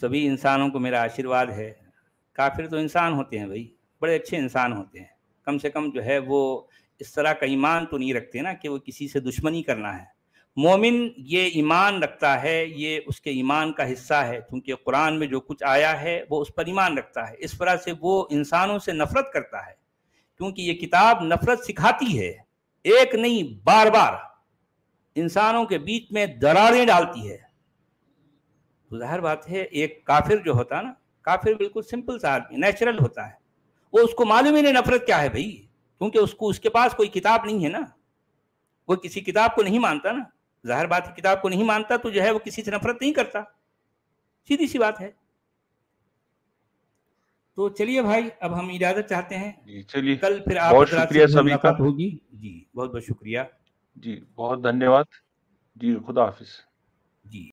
سبھی انسانوں کو میرا آشیرواد ہے. کافر تو انسان ہوتے ہیں بھائی، بڑے اچھے انسان ہوتے ہیں. کم سے کم جو ہے وہ اس طرح کا ایمان تو نہیں رکھتے نا کہ وہ کسی سے دشمنی کرنا ہے. مومن یہ ایمان رکھتا ہے، یہ اس کے ایمان کا حصہ ہے، کیونکہ قرآن میں جو کچھ آیا ہے وہ اس پر ایمان رکھتا ہے. اس طرح سے وہ انسانوں سے نفرت کرتا ہے، کیونکہ یہ کتاب نفرت سکھاتی ہے، ایک نہیں بار بار انسانوں کے بیچ میں دراریں ڈالتی ہے. تو ظاہر بات ہے ایک کافر جو ہوتا ہے نا، کافر بالکل سمپل سا آدمی، نیچرل ہوتا ہے. وہ اس کو معلوم ہی نہیں نفرت کیا ہے بھائی، کیونکہ اس کے پاس کوئی کتاب نہیں ہے نا، وہ کسی کتاب کو نہیں مانتا نا. ظاہر بات ہے کتاب کو نہیں مانتا تو جو ہے وہ کسی سے نفرت نہیں کرتا، سیدھی سی بات ہے. تو چلیے بھائی اب ہم اجازت چاہتے ہیں. جی چلیے، کل پھر آپ بہت حضرات شکریہ سے سبھی کا. ملاقات ہوگی. جی بہت بہت شکریہ. جی بہت دھنیہ واد. جی خدا حافظ.